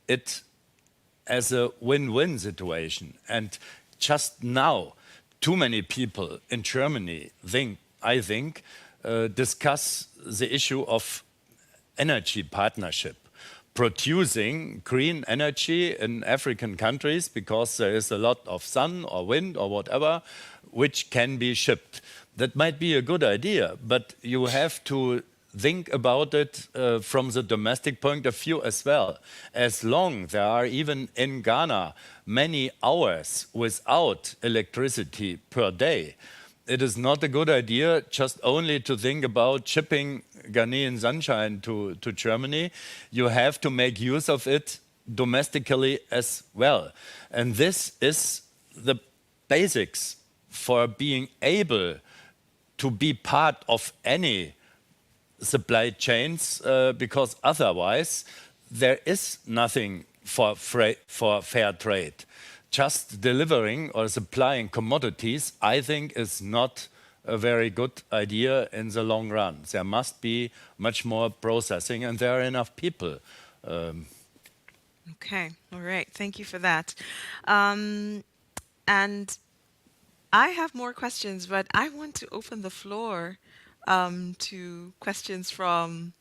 it as a win-win situation. And just now, too many people in Germany I think, discuss the issue of energy partnership, producing green energy in African countries, because there is a lot of sun or wind or whatever, which can be shipped. That might be a good idea, but you have to think about it from the domestic point of view as well. As long there are, even in Ghana, many hours without electricity per day, it is not a good idea just only to think about shipping Ghanaian sunshine to Germany. You have to make use of it domestically as well. And this is the basics for being able to be part of any supply chains, because otherwise there is nothing for fair trade. Just delivering or supplying commodities, I think, is not a very good idea in the long run. There must be much more processing, and there are enough people. Okay, all right, thank you for that. And I have more questions, but I want to open the floor to questions from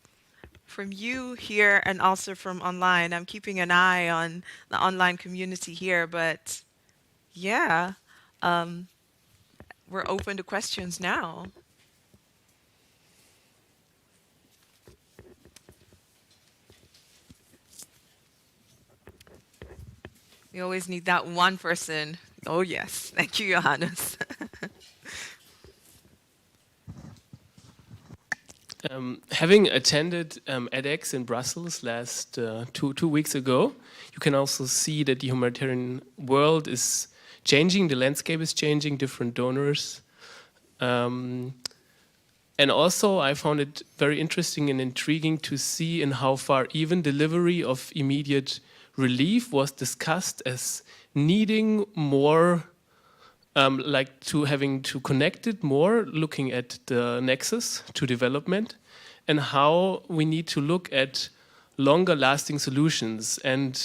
you here and also from online. I'm keeping an eye on the online community here, but yeah, we're open to questions now. We always need that one person. Oh yes, thank you, Johannes. Having attended edX in Brussels last 2 weeks ago, you can also see that the humanitarian world is changing, the landscape is changing, different donors. And also I found it very interesting and intriguing to see in how far even delivery of immediate relief was discussed as needing more, like to having to connect it more, looking at the nexus to development, and how we need to look at longer lasting solutions. And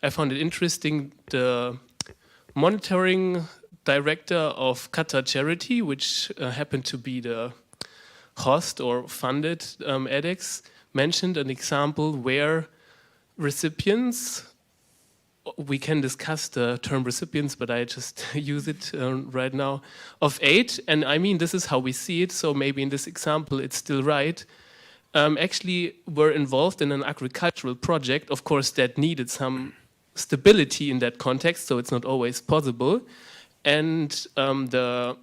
I found it interesting, the monitoring director of Qatar Charity, which happened to be the host or funded edX, mentioned an example where recipients, we can discuss the term recipients, but I just use it right now, of aid, and I mean, this is how we see it, so maybe in this example it's still right, actually were involved in an agricultural project, of course that needed some stability in that context, so it's not always possible, and the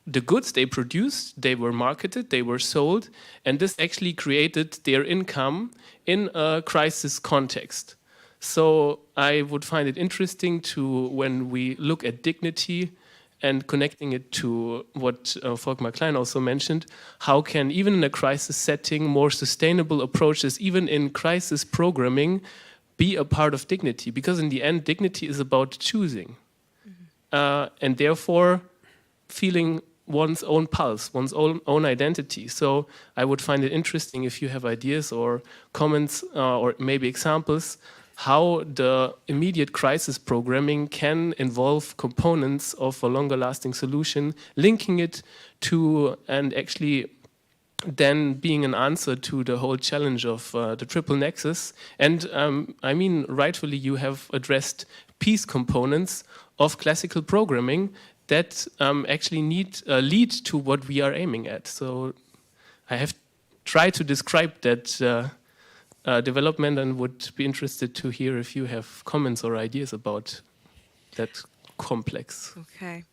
the goods they produced, they were marketed, they were sold, and this actually created their income in a crisis context. So I would find it interesting to, when we look at dignity and connecting it to what Volkmar Klein also mentioned, how can, even in a crisis setting, more sustainable approaches, even in crisis programming, be a part of dignity? Because in the end, dignity is about choosing. And therefore, feeling one's own pulse, one's own identity. So I would find it interesting if you have ideas or comments or maybe examples how the immediate crisis programming can involve components of a longer lasting solution, linking it to and actually then being an answer to the whole challenge of the triple nexus. And I mean, rightfully, you have addressed peace components of classical programming that actually lead to what we are aiming at. So I have tried to describe that development and would be interested to hear if you have comments or ideas about that complex. Okay.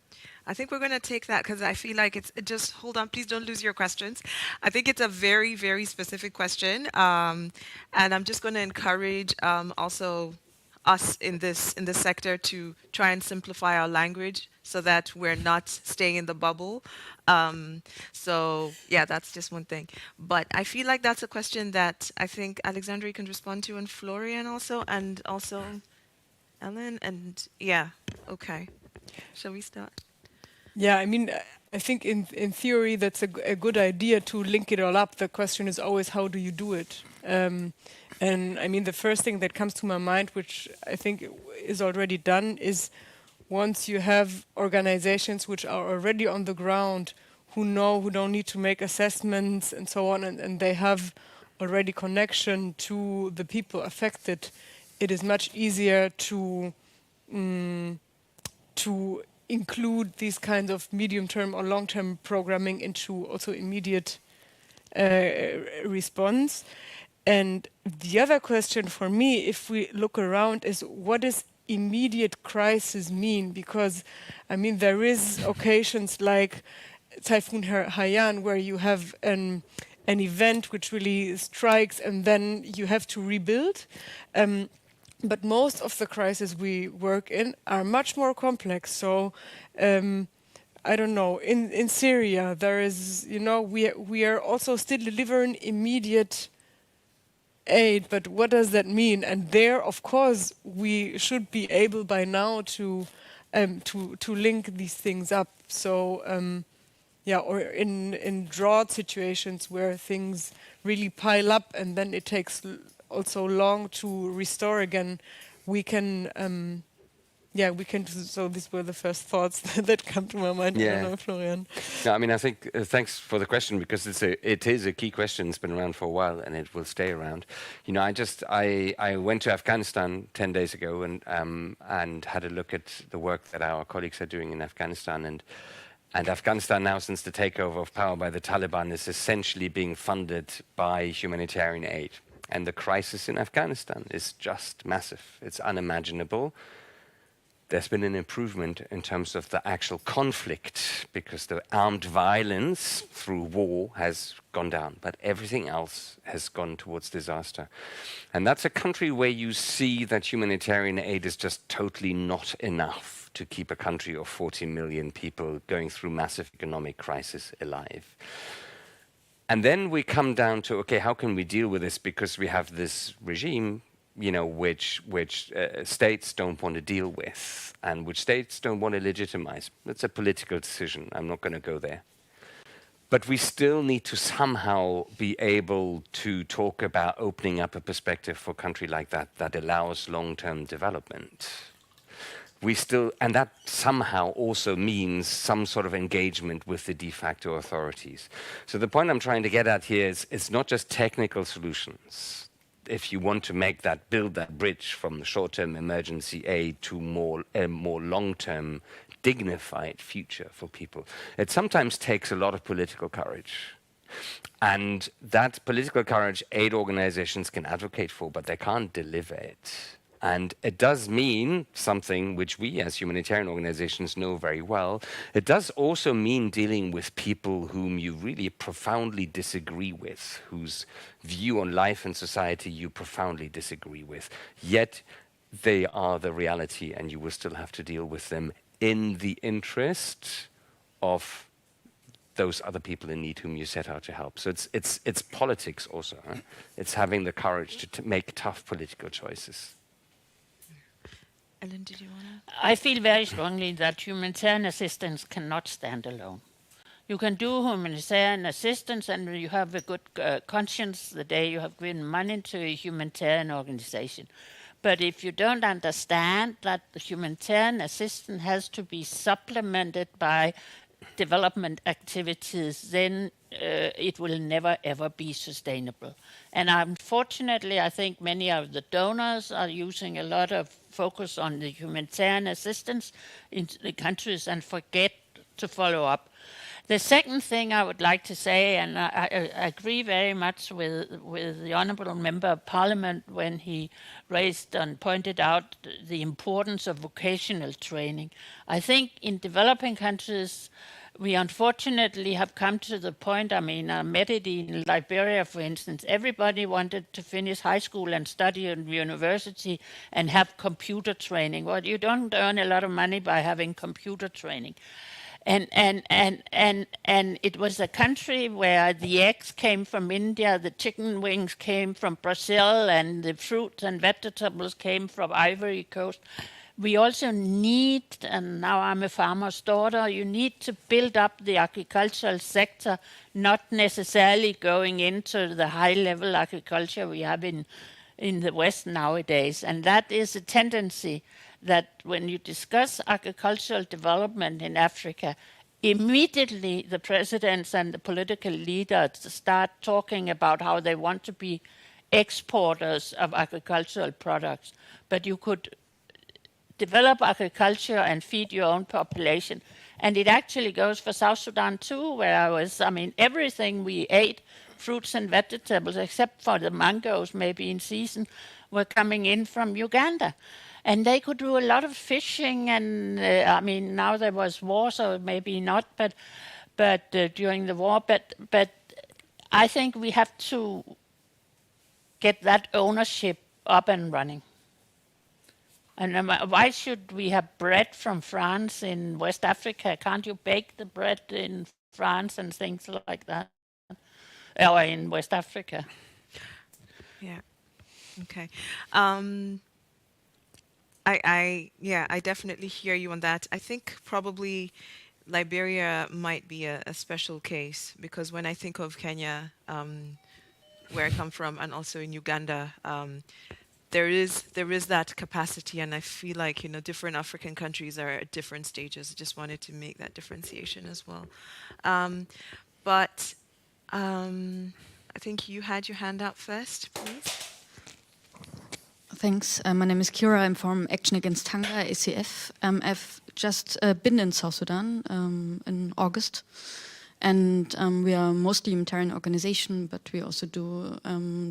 I think we're going to take that because I feel like just hold on, please don't lose your questions. I think it's a very, very specific question. And I'm just going to encourage also us in this sector to try and simplify our language so that we're not staying in the bubble. So yeah, that's just one thing. But I feel like that's a question that I think Alexandre can respond to, and Florian also, and also Ellen. And yeah, okay. Shall we start? Yeah, I mean, I think in theory that's a good idea to link it all up. The question is always, how do you do it? And I mean, the first thing that comes to my mind, which I think is already done, is once you have organizations which are already on the ground, who don't need to make assessments and so on, and they have already connection to the people affected, it is much easier to include these kinds of medium-term or long-term programming into also immediate response. And the other question for me, if we look around, is what does immediate crisis mean? Because, I mean, there is occasions like Typhoon Haiyan where you have an event which really strikes and then you have to rebuild. But most of the crises we work in are much more complex. So, I don't know, in Syria, there is, we are also still delivering immediate aid, but what does that mean? And there, of course, we should be able by now to link these things up. So, or in drought situations where things really pile up and then it takes also long to restore again, we can. So these were the first thoughts that come to my mind. Yeah. I don't know, Florian. No, I mean, I think thanks for the question, because it is a key question. It's been around for a while and it will stay around. You know, I went to Afghanistan 10 days ago and had a look at the work that our colleagues are doing in Afghanistan, and Afghanistan now, since the takeover of power by the Taliban, is essentially being funded by humanitarian aid. And the crisis in Afghanistan is just massive. It's unimaginable. There's been an improvement in terms of the actual conflict because the armed violence through war has gone down, but everything else has gone towards disaster. And that's a country where you see that humanitarian aid is just totally not enough to keep a country of 40 million people going through massive economic crisis alive. And then we come down to, okay, how can we deal with this? Because we have this regime, you know, which states don't want to deal with and which states don't want to legitimize. That's a political decision. I'm not going to go there. But we still need to somehow be able to talk about opening up a perspective for a country like that allows long-term development. And that somehow also means some sort of engagement with the de facto authorities. So the point I'm trying to get at here is it's not just technical solutions. If you want to build that bridge from short-term emergency aid to a more long-term dignified future for people, it sometimes takes a lot of political courage. And that political courage aid organizations can advocate for, but they can't deliver it. And it does mean something which we as humanitarian organizations know very well. It does also mean dealing with people whom you really profoundly disagree with, whose view on life and society you profoundly disagree with. Yet they are the reality, and you will still have to deal with them in the interest of those other people in need whom you set out to help. So it's politics also. Huh? It's having the courage to make tough political choices. Ellen, did you want to? I feel very strongly that humanitarian assistance cannot stand alone. You can do humanitarian assistance and you have a good conscience the day you have given money to a humanitarian organization. But if you don't understand that the humanitarian assistance has to be supplemented by development activities, then it will never ever be sustainable. And unfortunately, I think many of the donors are using a lot of focus on the humanitarian assistance in the countries and forget to follow up. The second thing I would like to say, and I agree very much with the Honourable Member of Parliament when he raised and pointed out the importance of vocational training. I think in developing countries, we unfortunately have come to the point, I met it in Liberia, for instance. Everybody wanted to finish high school and study in university and have computer training. Well, you don't earn a lot of money by having computer training. And it was a country where the eggs came from India, the chicken wings came from Brazil, and the fruits and vegetables came from Ivory Coast. We also need, and now I'm a farmer's daughter, you need to build up the agricultural sector, not necessarily going into the high-level agriculture we have in the West nowadays. And that is a tendency that when you discuss agricultural development in Africa, immediately the presidents and the political leaders start talking about how they want to be exporters of agricultural products. But you could develop agriculture and feed your own population. And it actually goes for South Sudan too, where everything we ate, fruits and vegetables, except for the mangoes maybe in season, were coming in from Uganda. And they could do a lot of fishing, and now there was war, so maybe not, but during the war. But I think we have to get that ownership up and running. And why should we have bread from France in West Africa? Can't you bake the bread in France and things like that? Or in West Africa? Yeah. Okay. I definitely hear you on that. I think probably Liberia might be a special case, because when I think of Kenya, where I come from, and also in Uganda, there is that capacity, and I feel like different African countries are at different stages. I just wanted to make that differentiation as well. But I think you had your hand up first, please. Thanks. My name is Kira. I'm from Action Against Hunger, ACF. I've just been in South Sudan in August, and we are mostly a humanitarian organization, but we also do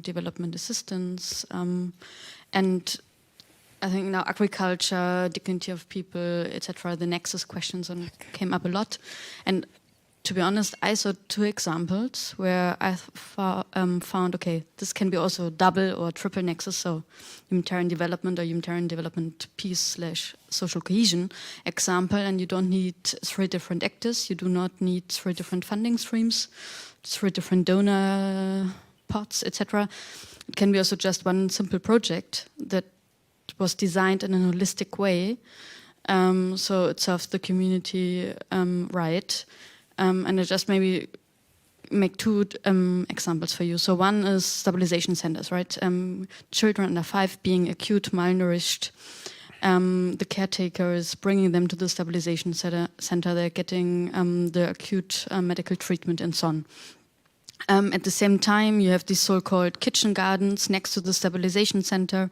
development assistance. And I think now agriculture, dignity of people, etc., the nexus questions came up a lot. And to be honest, I saw two examples where I found, okay, this can be also double or triple nexus, so humanitarian development or humanitarian development peace/social cohesion example, and you don't need 3 different actors, you do not need 3 different funding streams, 3 different donor pots, etc. It can be also just one simple project that was designed in a holistic way, so it serves the community right. And I just maybe make 2 examples for you. So one is stabilization centers, right? Children under 5 being acute malnourished. The caretaker is bringing them to the stabilization center. They're getting the acute medical treatment and so on. At the same time, you have these so-called kitchen gardens next to the stabilization center,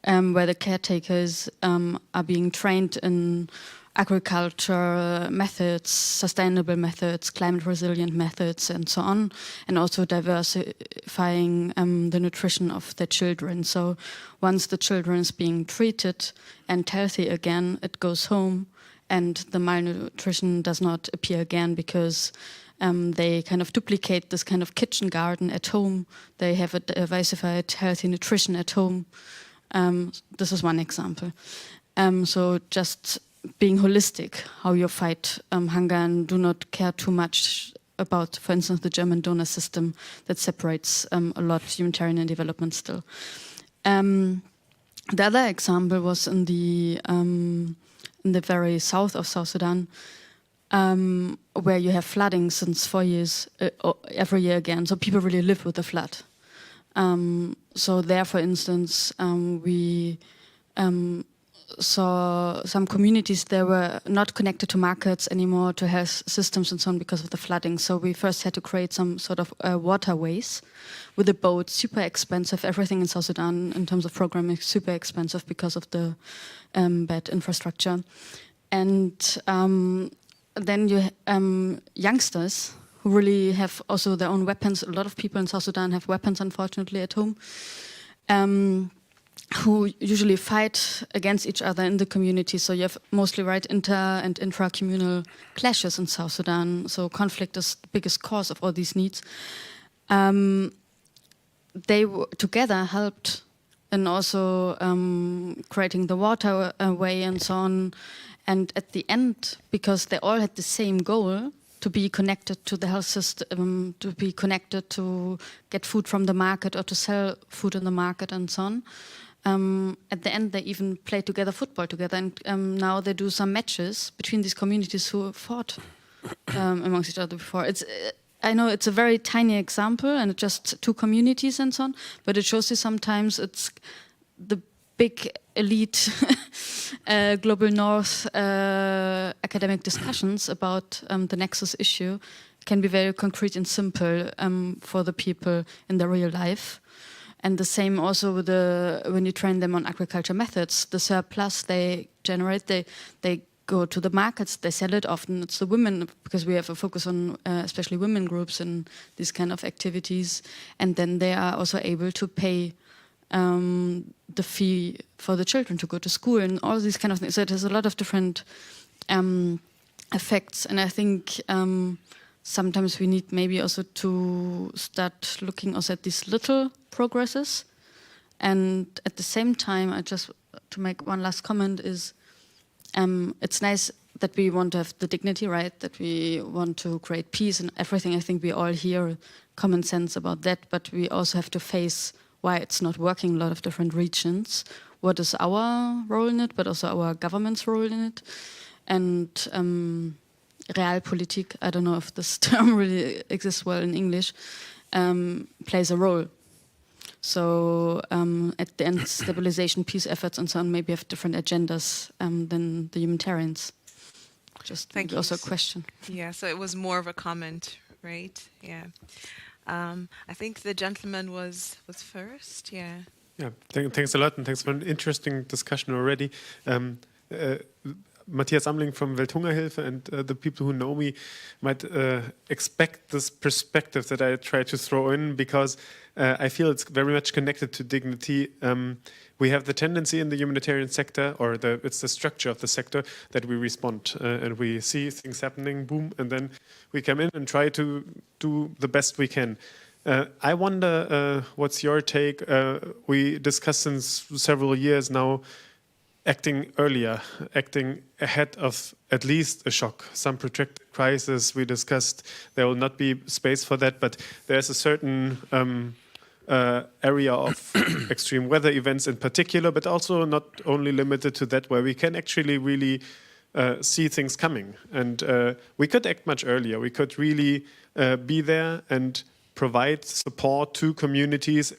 where the caretakers are being trained in agriculture methods, sustainable methods, climate resilient methods, and so on, and also diversifying the nutrition of the children. So once the children is being treated and healthy again, it goes home, and the malnutrition does not appear again because they kind of duplicate this kind of kitchen garden at home. They have a diversified healthy nutrition at home. This is one example. So just being holistic, how you fight hunger and do not care too much about, for instance, the German donor system that separates a lot humanitarian and development still. The other example was in the very south of South Sudan, where you have flooding since 4 years, every year again. So people really live with the flood. So there, for instance, we saw some communities that were not connected to markets anymore, to health systems and so on because of the flooding. So we first had to create some sort of waterways with a boat, super expensive. Everything in South Sudan in terms of programming is super expensive because of the bad infrastructure. And then you youngsters who really have also their own weapons. A lot of people in South Sudan have weapons, unfortunately, at home. Who usually fight against each other in the community. So you have mostly inter and intra-communal clashes in South Sudan. So conflict is the biggest cause of all these needs. They together helped in also creating the waterway and so on. And at the end, because they all had the same goal, to be connected to the health system, to be connected to get food from the market or to sell food in the market and so on. At the end, they even play together football together, and now they do some matches between these communities who fought amongst each other before. I know it's a very tiny example, and it's just 2 communities and so on, but it shows you sometimes it's the big elite global north academic discussions about the nexus issue can be very concrete and simple for the people in their real life. And the same also with when you train them on agriculture methods, the surplus they generate, they go to the markets, they sell it. Often it's the women, because we have a focus on especially women groups in these kind of activities. And then they are also able to pay the fee for the children to go to school and all these kind of things. So it has a lot of different effects. And I think sometimes we need maybe also to start looking also at these little progresses. And at the same time, to make one last comment is, it's nice that we want to have the dignity, right? That we want to create peace and everything. I think we all hear common sense about that, but we also have to face why it's not working in a lot of different regions. What is our role in it, but also our government's role in it. And Realpolitik, I don't know if this term really exists well in English, plays a role. So at the end, stabilization, peace efforts and so on maybe have different agendas than the humanitarians. Just Thank you. Also a question. Yeah, so it was more of a comment, right? Yeah. I think the gentleman was first, yeah. Yeah, thanks a lot, and thanks for an interesting discussion already. Matthias Amling from Welthungerhilfe, and the people who know me might expect this perspective that I try to throw in, because I feel it's very much connected to dignity. We have the tendency in the humanitarian sector, or it's the structure of the sector, that we respond and we see things happening, boom, and then we come in and try to do the best we can. I wonder, what's your take? We discussed since several years now acting earlier, acting ahead of at least a shock, some protracted crisis. We discussed there will not be space for that, but there's a certain area of extreme weather events in particular, but also not only limited to that, where we can actually really see things coming. And we could act much earlier. We could really be there and provide support to communities,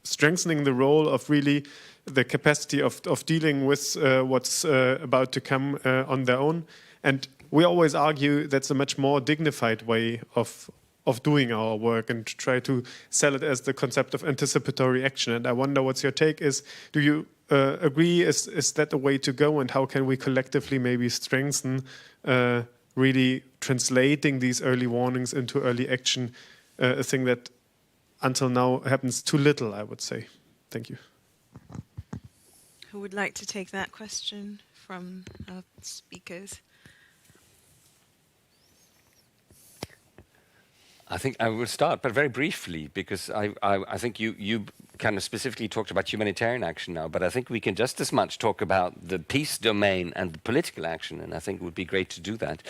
strengthening the role of really the capacity of dealing with what's about to come on their own. And we always argue that's a much more dignified way of doing our work, and try to sell it as the concept of anticipatory action. And I wonder what's your take is, do you agree? Is that a way to go? And how can we collectively maybe strengthen really translating these early warnings into early action, a thing that until now happens too little, I would say. Thank you. Who would like to take that question from our speakers? I think I will start, but very briefly, because I think you kind of specifically talked about humanitarian action now, but I think we can just as much talk about the peace domain and the political action, and I think it would be great to do that.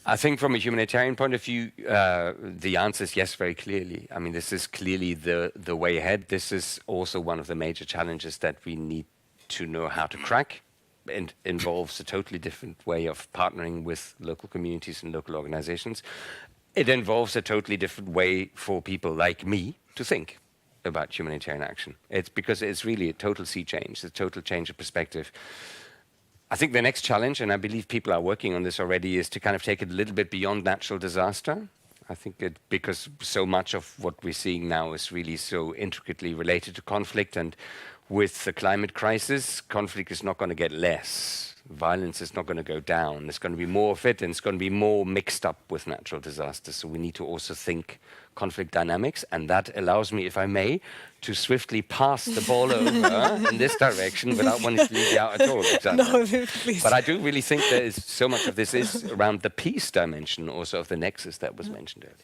I think from a humanitarian point of view, the answer is yes, very clearly. I mean, this is clearly the way ahead. This is also one of the major challenges that we need to know how to crack. It involves a totally different way of partnering with local communities and local organizations. It involves a totally different way for people like me to think about humanitarian action. It's because it's really a total sea change, a total change of perspective. I think the next challenge, and I believe people are working on this already, is to kind of take it a little bit beyond natural disaster. I think because so much of what we're seeing now is really so intricately related to conflict, and with the climate crisis, conflict is not going to get less. Violence is not going to go down. There's going to be more of it, and it's going to be more mixed up with natural disasters. So we need to also think conflict dynamics, and that allows me, if I may, to swiftly pass the ball over in this direction without wanting to leave you out at all, Alexander. No, please. But I do really think there is so much of this is around the peace dimension, also of the nexus that was mentioned earlier.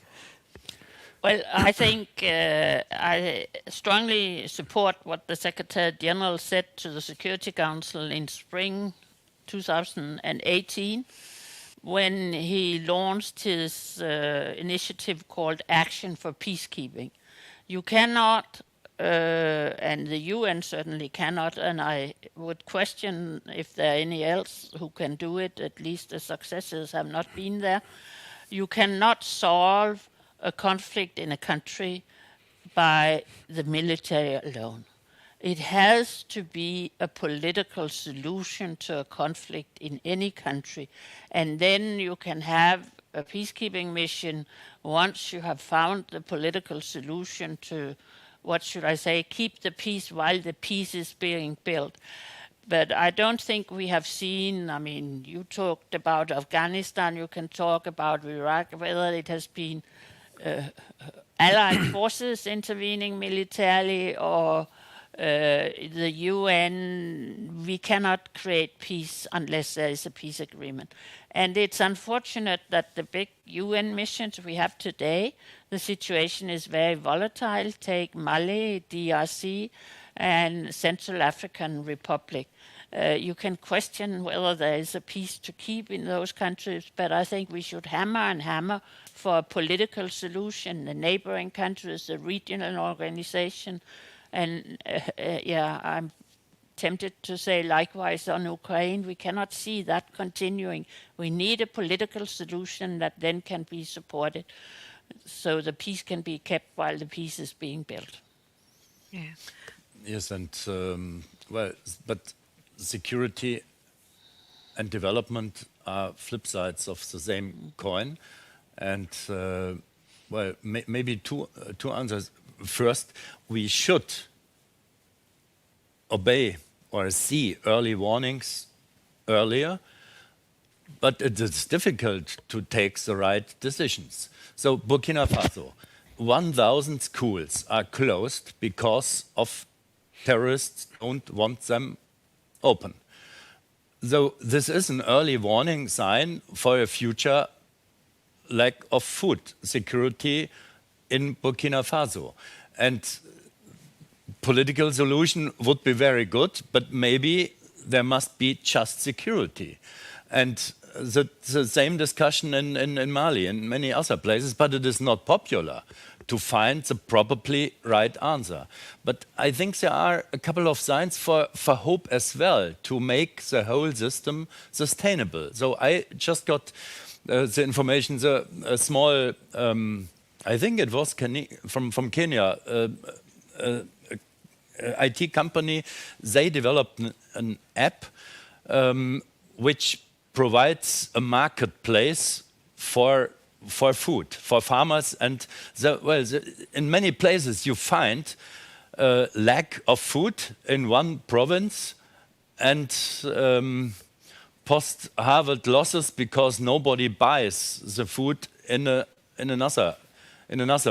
Well, I think I strongly support what the Secretary General said to the Security Council in spring 2018 when he launched his initiative called Action for Peacekeeping. You cannot, and the UN certainly cannot, and I would question if there are any else who can do it, at least the successes have not been there. You cannot solve a conflict in a country by the military alone. It has to be a political solution to a conflict in any country. And then you can have a peacekeeping mission once you have found the political solution to, what should I say, keep the peace while the peace is being built. But I don't think we have seen, I mean, you talked about Afghanistan, you can talk about Iraq, whether it has been allied forces intervening militarily or the UN. We cannot create peace unless there is a peace agreement. And it's unfortunate that the big UN missions we have today, the situation is very volatile. Take Mali, DRC, and Central African Republic. You can question whether there is a peace to keep in those countries, but I think we should hammer and hammer for a political solution, the neighboring countries, the regional organization. And I'm tempted to say likewise on Ukraine, we cannot see that continuing. We need a political solution that then can be supported so the peace can be kept while the peace is being built. Yeah. Yes, and but security and development are flip sides of the same coin. And maybe two answers. First, we should obey or see early warnings earlier, but it is difficult to take the right decisions. So Burkina Faso, 1,000 schools are closed because of terrorists don't want them open. So this is an early warning sign for a future lack of food security in Burkina Faso. And political solution would be very good, but maybe there must be just security. And the same discussion in Mali and many other places, but it is not popular to find the probably right answer. But I think there are a couple of signs for hope as well to make the whole system sustainable. So I just got the information, a small, I think it was from Kenya, IT company, they developed an app which provides a marketplace for food, for farmers. And in many places you find a lack of food in one province and post-harvest losses because nobody buys the food in another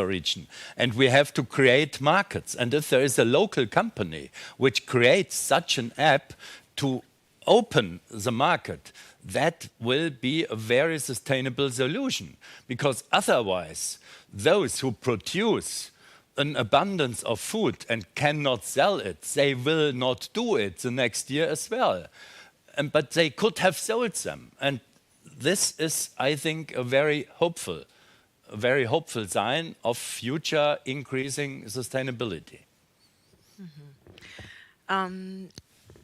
region. And we have to create markets. And if there is a local company which creates such an app to open the market, that will be a very sustainable solution. Because otherwise, those who produce an abundance of food and cannot sell it, they will not do it the next year as well. But they could have sold them. And this is, I think, a very hopeful sign of future increasing sustainability.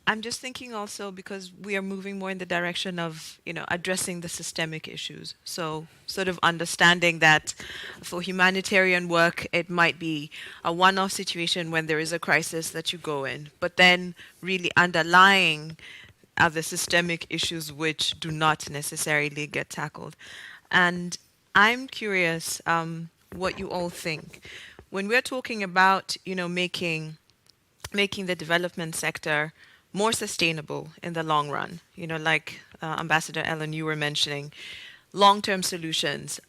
I'm just thinking also, because we are moving more in the direction of, addressing the systemic issues. So sort of understanding that for humanitarian work, it might be a one-off situation when there is a crisis that you go in, but then really underlying are the systemic issues which do not necessarily get tackled. And I'm curious what you all think. When we're talking about, making the development sector more sustainable in the long run, like Ambassador Ellen, you were mentioning, long-term solutions,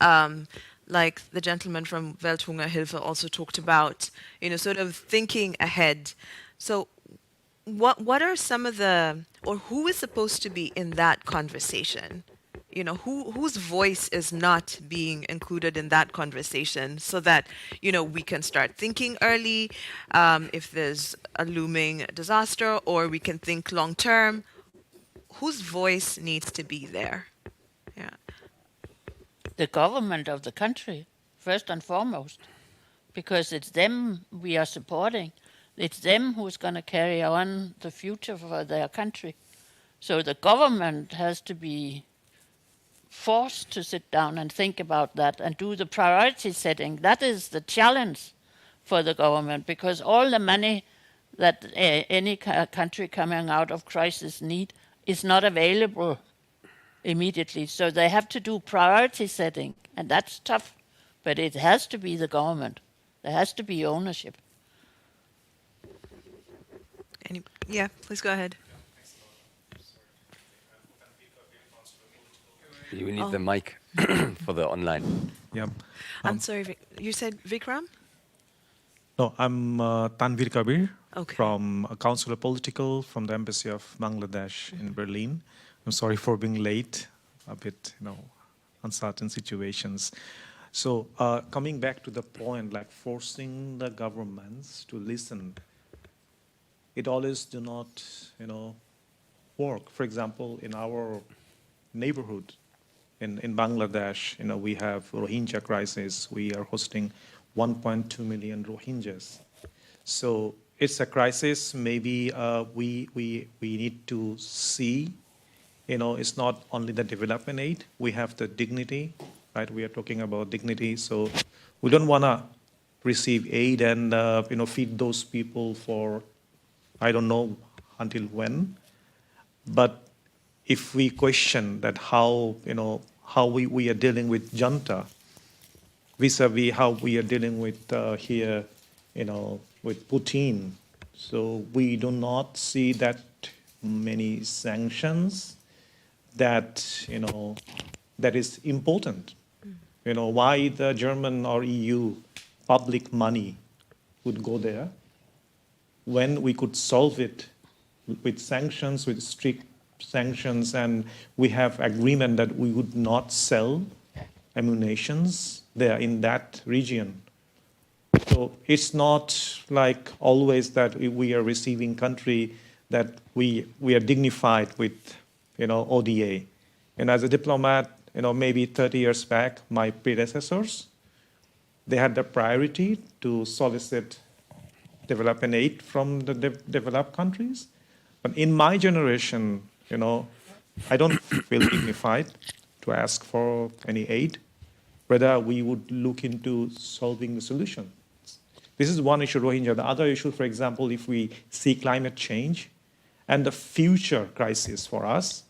like the gentleman from Welthungerhilfe also talked about, sort of thinking ahead. So what are some of or who is supposed to be in that conversation? Whose voice is not being included in that conversation so that, we can start thinking early if there's a looming disaster, or we can think long term. Whose voice needs to be there? Yeah. The government of the country, first and foremost, because it's them we are supporting. It's them who's going to carry on the future for their country. So the government has to be forced to sit down and think about that and do the priority setting. That is the challenge for the government, because all the money that any country coming out of crisis need is not available immediately. So they have to do priority setting, and that's tough. But it has to be the government. There has to be ownership. Yeah, please go ahead. You need the mic for the online. Yeah. I'm sorry, you said Vikram? No, I'm Tanvir Kabir Okay. from Council Political from the Embassy of Bangladesh in Berlin. I'm sorry for being late, a bit, uncertain situations. So coming back to the point, like forcing the governments to listen, it always do not, work. For example, in our neighborhood, in Bangladesh, we have Rohingya crisis. We are hosting 1.2 million Rohingyas. So it's a crisis. Maybe we need to see, it's not only the development aid. We have the dignity, right? We are talking about dignity. So we don't want to receive aid and feed those people for, I don't know until when. But if we question that how we are dealing with junta vis-a-vis how we are dealing with here, with Putin, so we do not see that many sanctions that, that is important. Why the German or EU public money would go there when we could solve it with sanctions, with strict sanctions, and we have agreement that we would not sell ammunitions there in that region. So it's not like always that we are receiving country that we are dignified with, ODA. And as a diplomat, maybe 30 years back, my predecessors, they had the priority to solicit development aid from the developed countries. But in my generation, I don't feel dignified to ask for any aid. Rather, we would look into solving the solution. This is one issue, Rohingya. The other issue, for example, if we see climate change and the future crisis for us,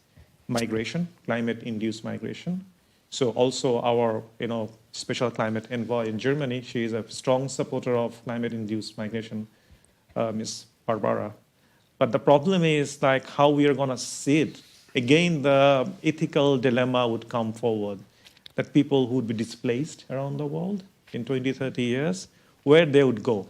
migration, climate-induced migration. So also our, special climate envoy in Germany, she is a strong supporter of climate-induced migration. Ms. Barbara. But the problem is like how we are going to see it. Again, the ethical dilemma would come forward that people who would be displaced around the world in 20, 30 years, where they would go.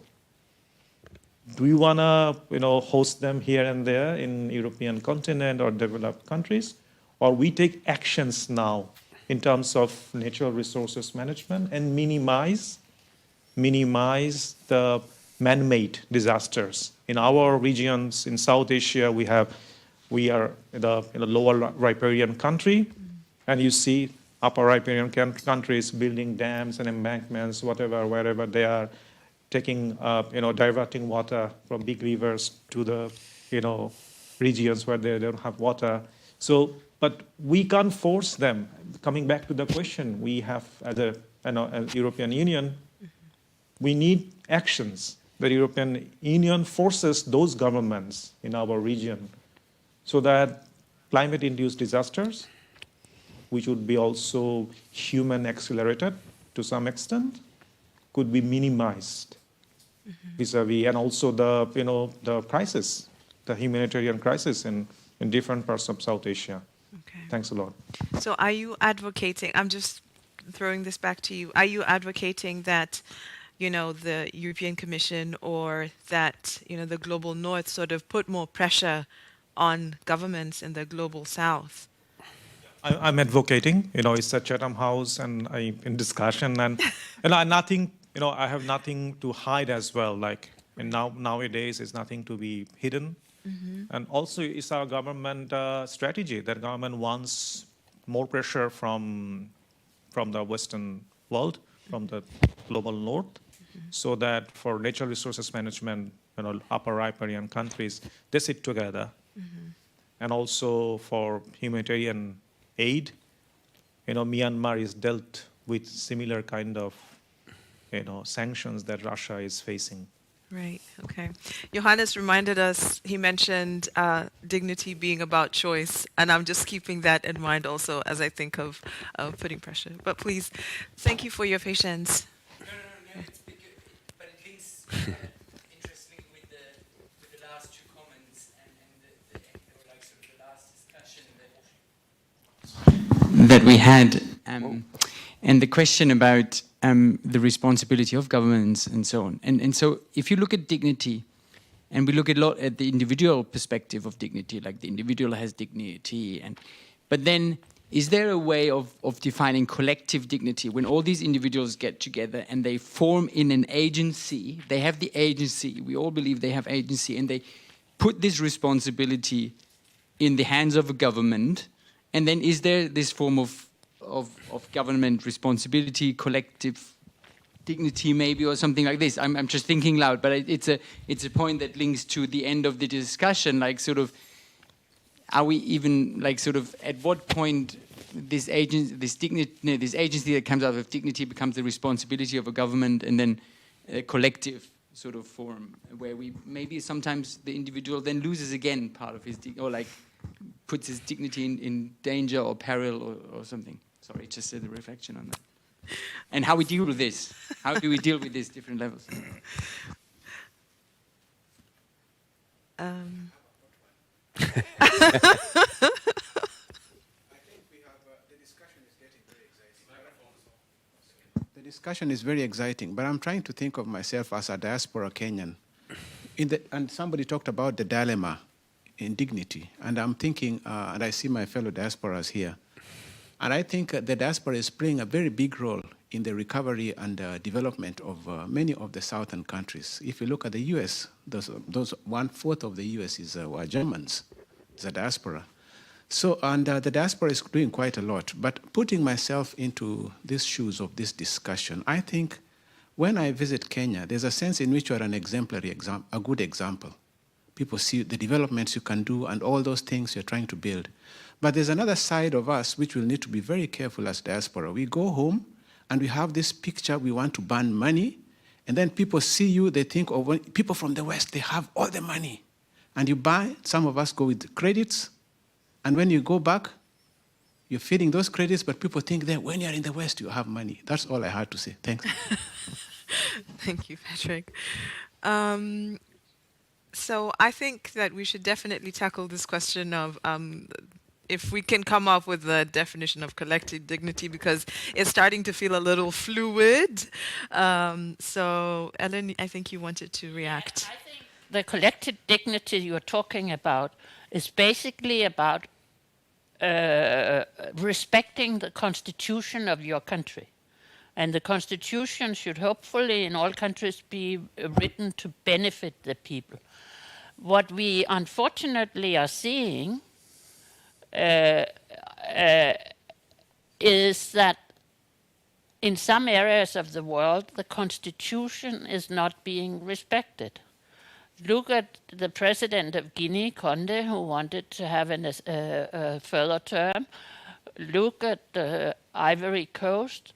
Do we want to host them here and there in European continent or developed countries? Or we take actions now in terms of natural resources management and minimize the man-made disasters. In our regions in South Asia, we are in a lower riparian country, and you see upper riparian countries building dams and embankments, wherever they are, taking, diverting water from big rivers to the, regions where they don't have water. So, but we can't force them. Coming back to the question we have as a European Union, we need actions. The European Union forces those governments in our region so that climate-induced disasters, which would be also human-accelerated to some extent, could be minimized vis-a-vis, and also the crisis, the humanitarian crisis in different parts of South Asia. Okay. Thanks a lot. So are you advocating, I'm just throwing this back to you, are you advocating that, the European Commission or that, the Global North sort of put more pressure on governments in the Global South? I'm advocating, it's a Chatham House and I'm in discussion and nothing, I have nothing to hide as well. Like nowadays, it's nothing to be hidden. And also it's our government strategy that government wants more pressure from the Western world, from the global North, so that for natural resources management, upper riparian countries, they sit together. And also for humanitarian aid, Myanmar is dealt with similar kind of, sanctions that Russia is facing. Right, okay. Johannes reminded us, he mentioned dignity being about choice, and I'm just keeping that in mind also as I think of putting pressure. But please, thank you for your patience. No, it's because, but it links interestingly with the last two comments and the like sort of the last discussion that we had, and the question about the responsibility of governments and so on. And so if you look at dignity, and we look a lot at the individual perspective of dignity, like the individual has dignity, but then is there a way of defining collective dignity when all these individuals get together and they form in an agency, they have the agency, we all believe they have agency, and they put this responsibility in the hands of a government, and then is there this form of government responsibility, collective dignity maybe, or something like this? I'm just thinking loud, but it's a point that links to the end of the discussion, like sort of, are we even, like sort of, at what point this agency that comes out of dignity becomes the responsibility of a government, and then a collective sort of form, where we maybe sometimes the individual then loses again part of his, or like puts his dignity in danger or peril or something. Sorry, just a reflection on that. And how we deal with this. How do we deal with these different levels? The discussion is very exciting, but I'm trying to think of myself as a diaspora Kenyan. And somebody talked about the dilemma in dignity, and I'm thinking, and I see my fellow diasporas here, and I think the diaspora is playing a very big role in the recovery and development of many of the southern countries. If you look at the US, those 1/4 of the US were Germans, it's a diaspora. So, and the diaspora is doing quite a lot, but putting myself into these shoes of this discussion, I think when I visit Kenya, there's a sense in which you are an exemplary example, a good example. People see the developments you can do and all those things you're trying to build. But there's another side of us which we'll need to be very careful as diaspora. We go home and we have this picture, we want to burn money, and then people see you, they think, oh, people from the West, they have all the money. And you buy, some of us go with credits, and when you go back, you're feeding those credits, but people think that when you're in the West, you have money. That's all I had to say. Thanks. Thank you, Patrick. So I think that we should definitely tackle this question of if we can come up with a definition of collective dignity, because it's starting to feel a little fluid. So Ellen, I think you wanted to react. I think the collective dignity you're talking about is basically about respecting the constitution of your country. And the constitution should hopefully in all countries be written to benefit the people. What we unfortunately are seeing is that in some areas of the world, the constitution is not being respected. Look at the president of Guinea, Conde, who wanted to have a further term. Look at the Ivory Coast.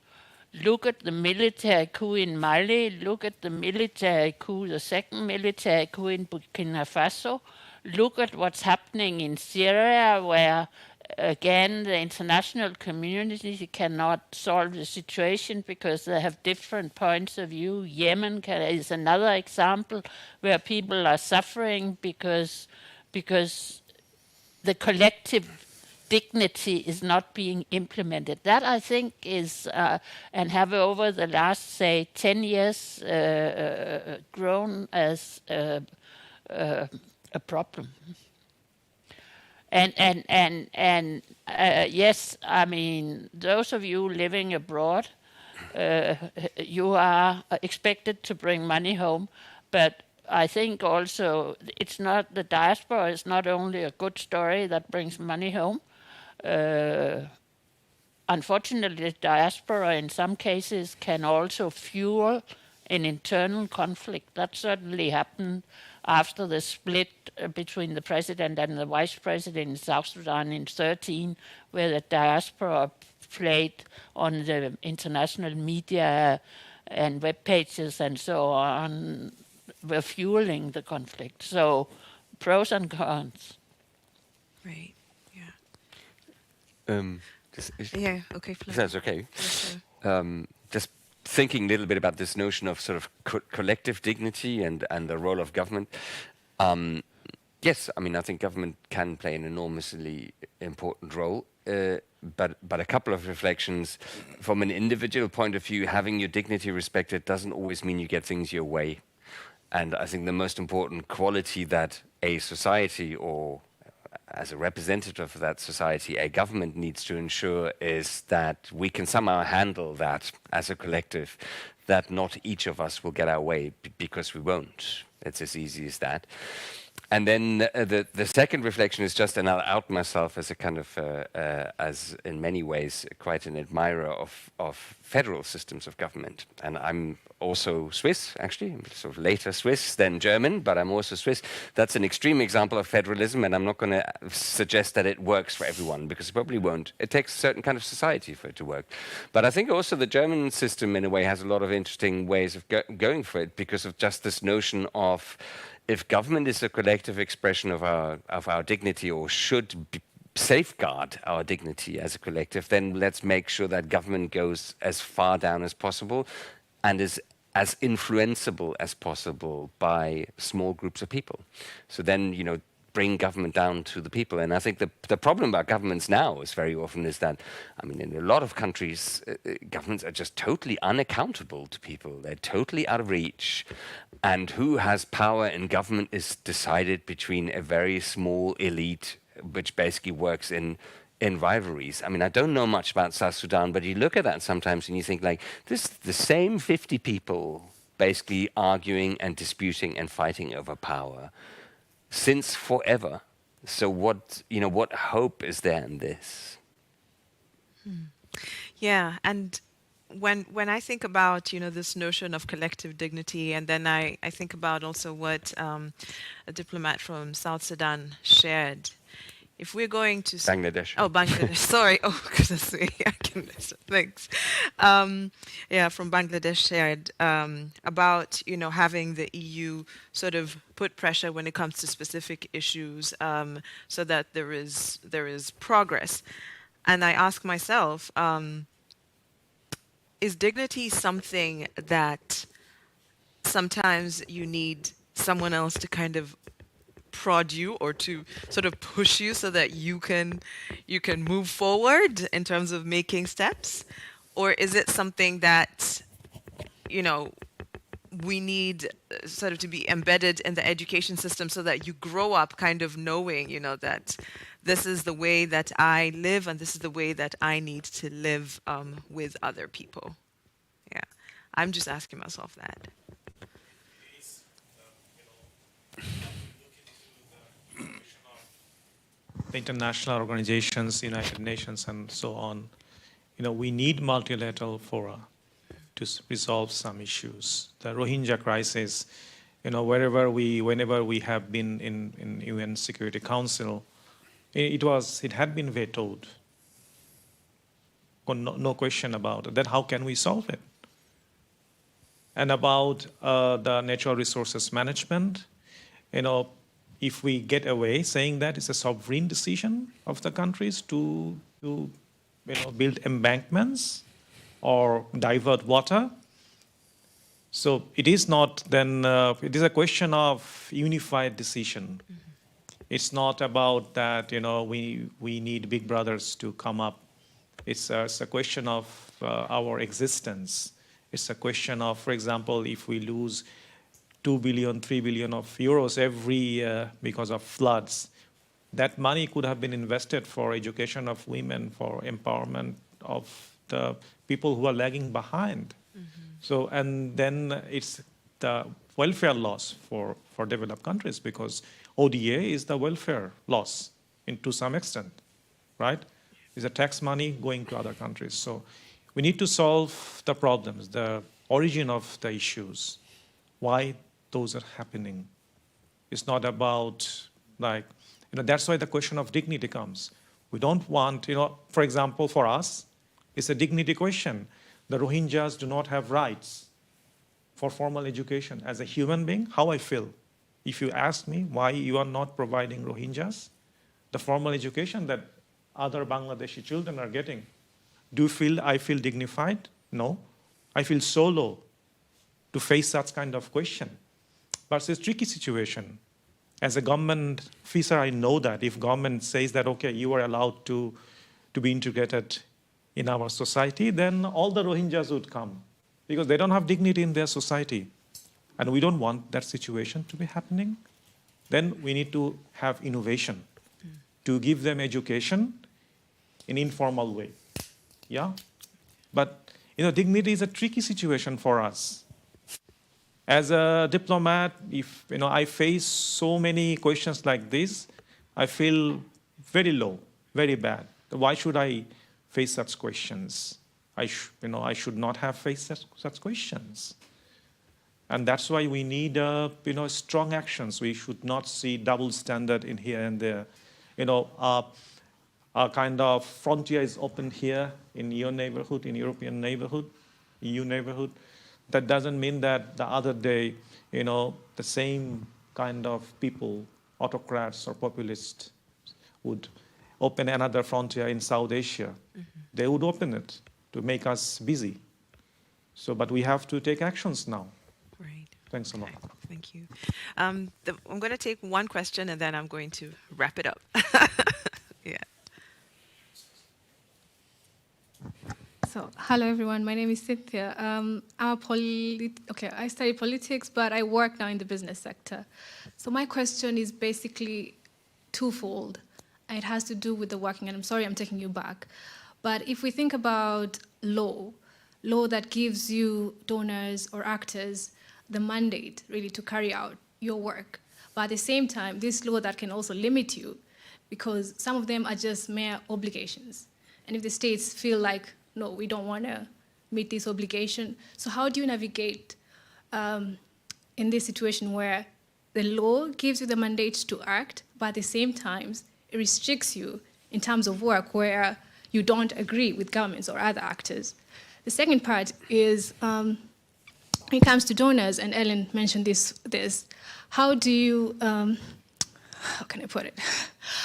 Look at the military coup in Mali. Look at the military coup, the second military coup in Burkina Faso. Look at what's happening in Syria, where again the international community cannot solve the situation because they have different points of view. Yemen is another example where people are suffering because the collective dignity is not being implemented. That, I think, is, and have over the last, say, 10 years grown as a problem. And yes, I mean, those of you living abroad, you are expected to bring money home, but I think also it's not, the diaspora is not only a good story that brings money home. Unfortunately, the diaspora in some cases can also fuel an internal conflict. That certainly happened after the split between the president and the vice president in South Sudan in 2013, where the diaspora played on the international media and web pages and so on, were fueling the conflict. So pros and cons. Right. Yeah, okay, Flo. If that's okay. Yes, sir. Just thinking a little bit about this notion of sort of collective dignity and the role of government. Yes, I mean, I think government can play an enormously important role, but a couple of reflections. From an individual point of view, having your dignity respected doesn't always mean you get things your way. And I think the most important quality that a society, or as a representative of that society, a government needs to ensure is that we can somehow handle that as a collective, that not each of us will get our way, because we won't. It's as easy as that. And then the second reflection is just, and I'll out myself as a kind of, as in many ways, quite an admirer of federal systems of government. And I'm also Swiss, actually, I'm sort of later Swiss than German, but I'm also Swiss. That's an extreme example of federalism, and I'm not going to suggest that it works for everyone, because it probably won't. It takes a certain kind of society for it to work. But I think also the German system, in a way, has a lot of interesting ways of going for it, because of just this notion of, if government is a collective expression of our dignity, or should safeguard our dignity as a collective, then let's make sure that government goes as far down as possible and is as influenceable as possible by small groups of people. So then, you know, bring government down to the people. And I think the problem about governments now is very often is that, I mean, in a lot of countries, governments are just totally unaccountable to people. They're totally out of reach. And who has power in government is decided between a very small elite, which basically works in rivalries. I mean, I don't know much about South Sudan, but you look at that sometimes and you think, like, this the same 50 people basically arguing and disputing and fighting over power since forever. So what hope is there in this? Yeah, and when I think about, you know, this notion of collective dignity, and then I think about also what a diplomat from South Sudan shared. If we're going to Bangladesh. Oh, Bangladesh. Sorry. Oh, goodness me. I can miss it. Thanks. Yeah, from Bangladesh shared about, you know, having the EU sort of put pressure when it comes to specific issues, so that there is progress. And I ask myself, is dignity something that sometimes you need someone else to kind of prod you or to sort of push you so that you can move forward in terms of making steps? Or is it something that, you know, we need sort of to be embedded in the education system so that you grow up kind of knowing, you know, that this is the way that I live and this is the way that I need to live with other people? Yeah, I'm just asking myself that. The international organizations, United Nations, and so on, you know, we need multilateral fora to resolve some issues. The Rohingya crisis, you know, whenever we have been in UN Security Council, it had been vetoed. No question about it. Then how can we solve it? And about the natural resources management, you know, if we get away saying that it's a sovereign decision of the countries to you know, build embankments or divert water, so it is not then, it is a question of unified decision. Mm-hmm. It's not about that, you know, we need big brothers to come up. It's a question of our existence. It's a question of, for example, if we lose 2 billion, 3 billion of euros every year because of floods, that money could have been invested for education of women, for empowerment of the people who are lagging behind. Mm-hmm. So, and then it's the welfare loss for developed countries, because ODA is the welfare loss to some extent, right? It's a tax money going to other countries. So we need to solve the problems, the origin of the issues, why those are happening. It's not about, like, you know, that's why the question of dignity comes. We don't want, you know, for example, for us, it's a dignity question. The Rohingyas do not have rights for formal education. As a human being, how I feel. If you ask me why you are not providing Rohingyas the formal education that other Bangladeshi children are getting, do you feel I feel dignified? No. I feel so low to face such kind of question. But it's a tricky situation. As a government officer, I know that if government says that, okay, you are allowed to be integrated in our society, then all the Rohingyas would come because they don't have dignity in their society. And we don't want that situation to be happening. Then we need to have innovation to give them education in informal way. Yeah? But, you know, dignity is a tricky situation for us. As a diplomat, if, you know, I face so many questions like this, I feel very low, very bad. Why should I face such questions? I should not have faced such questions. And that's why we need, you know, strong actions. We should not see double standard in here and there. You know, a kind of frontier is opened here in your neighborhood, in European neighborhood, EU neighborhood. That doesn't mean that the other day, you know, the same kind of people, autocrats or populists, would open another frontier in South Asia. Mm-hmm. They would open it to make us busy. So, but we have to take actions now. Right. Thanks a lot. Okay. Thank you. I'm going to take one question and then I'm going to wrap it up. Yeah. So, hello everyone. My name is Cynthia. I study politics, but I work now in the business sector. So my question is basically twofold. It has to do with the working, and I'm sorry I'm taking you back. But if we think about law that gives you donors or actors the mandate really to carry out your work, but at the same time, this law that can also limit you, because some of them are just mere obligations. And if the states feel like, no, we don't want to meet this obligation. So how do you navigate in this situation where the law gives you the mandate to act, but at the same time, it restricts you in terms of work where you don't agree with governments or other actors? The second part is when it comes to donors, and Ellen mentioned this, how do you, how can I put it?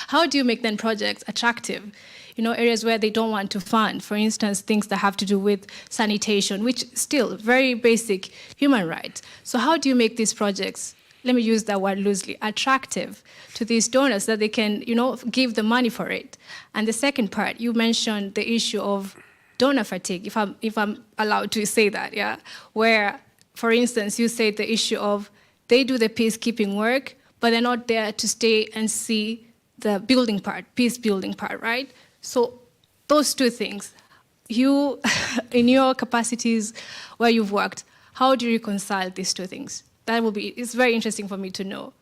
How do you make then projects attractive? You know, areas where they don't want to fund, for instance, things that have to do with sanitation, which still very basic human rights. So how do you make these projects, let me use that word loosely, attractive to these donors that they can, give the money for it. And the second part, you mentioned the issue of donor fatigue, if I'm allowed to say that, yeah, where, for instance, you said the issue of they do the peacekeeping work, but they're not there to stay and see the building part, peace building part, right? So those two things, you, in your capacities where you've worked, how do you reconcile these two things? It's very interesting for me to know,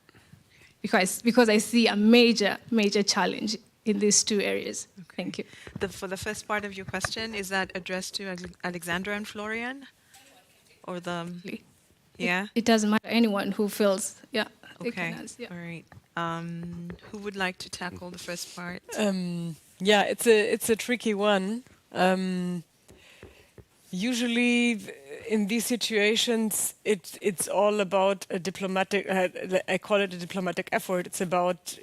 because I see a major, major challenge in these two areas. Okay. Thank you. For the first part of your question, is that addressed to Alexandra and Florian? Or yeah? It doesn't matter, anyone who feels, yeah. Okay, all right. Who would like to tackle the first part? Yeah, it's a tricky one. Usually, in these situations, it's all about a diplomatic. I call it a diplomatic effort. It's about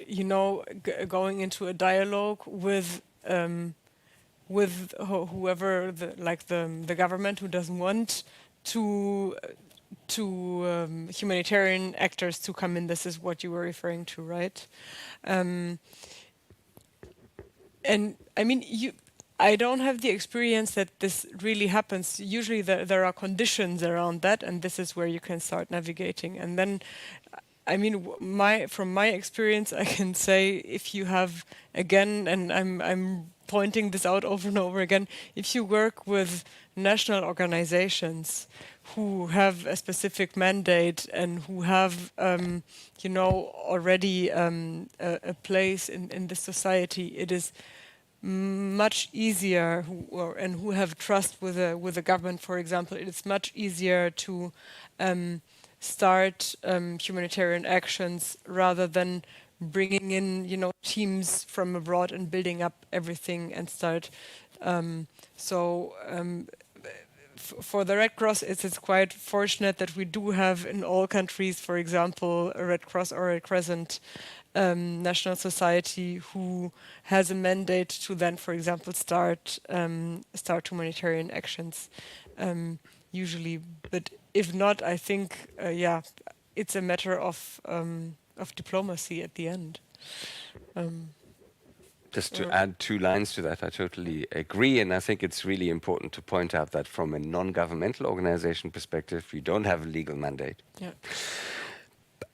going into a dialogue with whoever the government who doesn't want to humanitarian actors to come in. This is what you were referring to, right? And I mean, I don't have the experience that this really happens. Usually there are conditions around that, and this is where you can start navigating. And then, I mean, from my experience, I can say if you have, again, and I'm pointing this out over and over again, if you work with national organizations who have a specific mandate and who have, already a place in the society, it is much easier, and who have trust with the government, for example, it is much easier to start humanitarian actions rather than bringing in, teams from abroad and building up everything and start. For the Red Cross, it's quite fortunate that we do have in all countries, for example, a Red Cross or a Crescent national society who has a mandate to then, for example, start humanitarian actions usually. But if not, I think it's a matter of diplomacy at the end. Just to add 2 lines to that, I totally agree, and I think it's really important to point out that from a non-governmental organization perspective, you don't have a legal mandate. Yeah.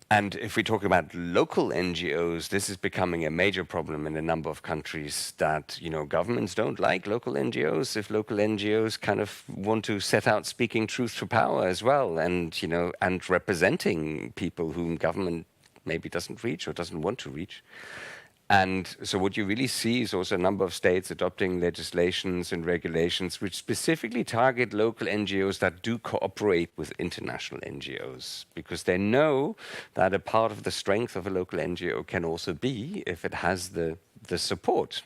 And if we talk about local NGOs, this is becoming a major problem in a number of countries that, governments don't like local NGOs. If local NGOs kind of want to set out speaking truth to power as well and, and representing people whom government maybe doesn't reach or doesn't want to reach. And so what you really see is also a number of states adopting legislations and regulations which specifically target local NGOs that do cooperate with international NGOs, because they know that a part of the strength of a local NGO can also be if it has the support.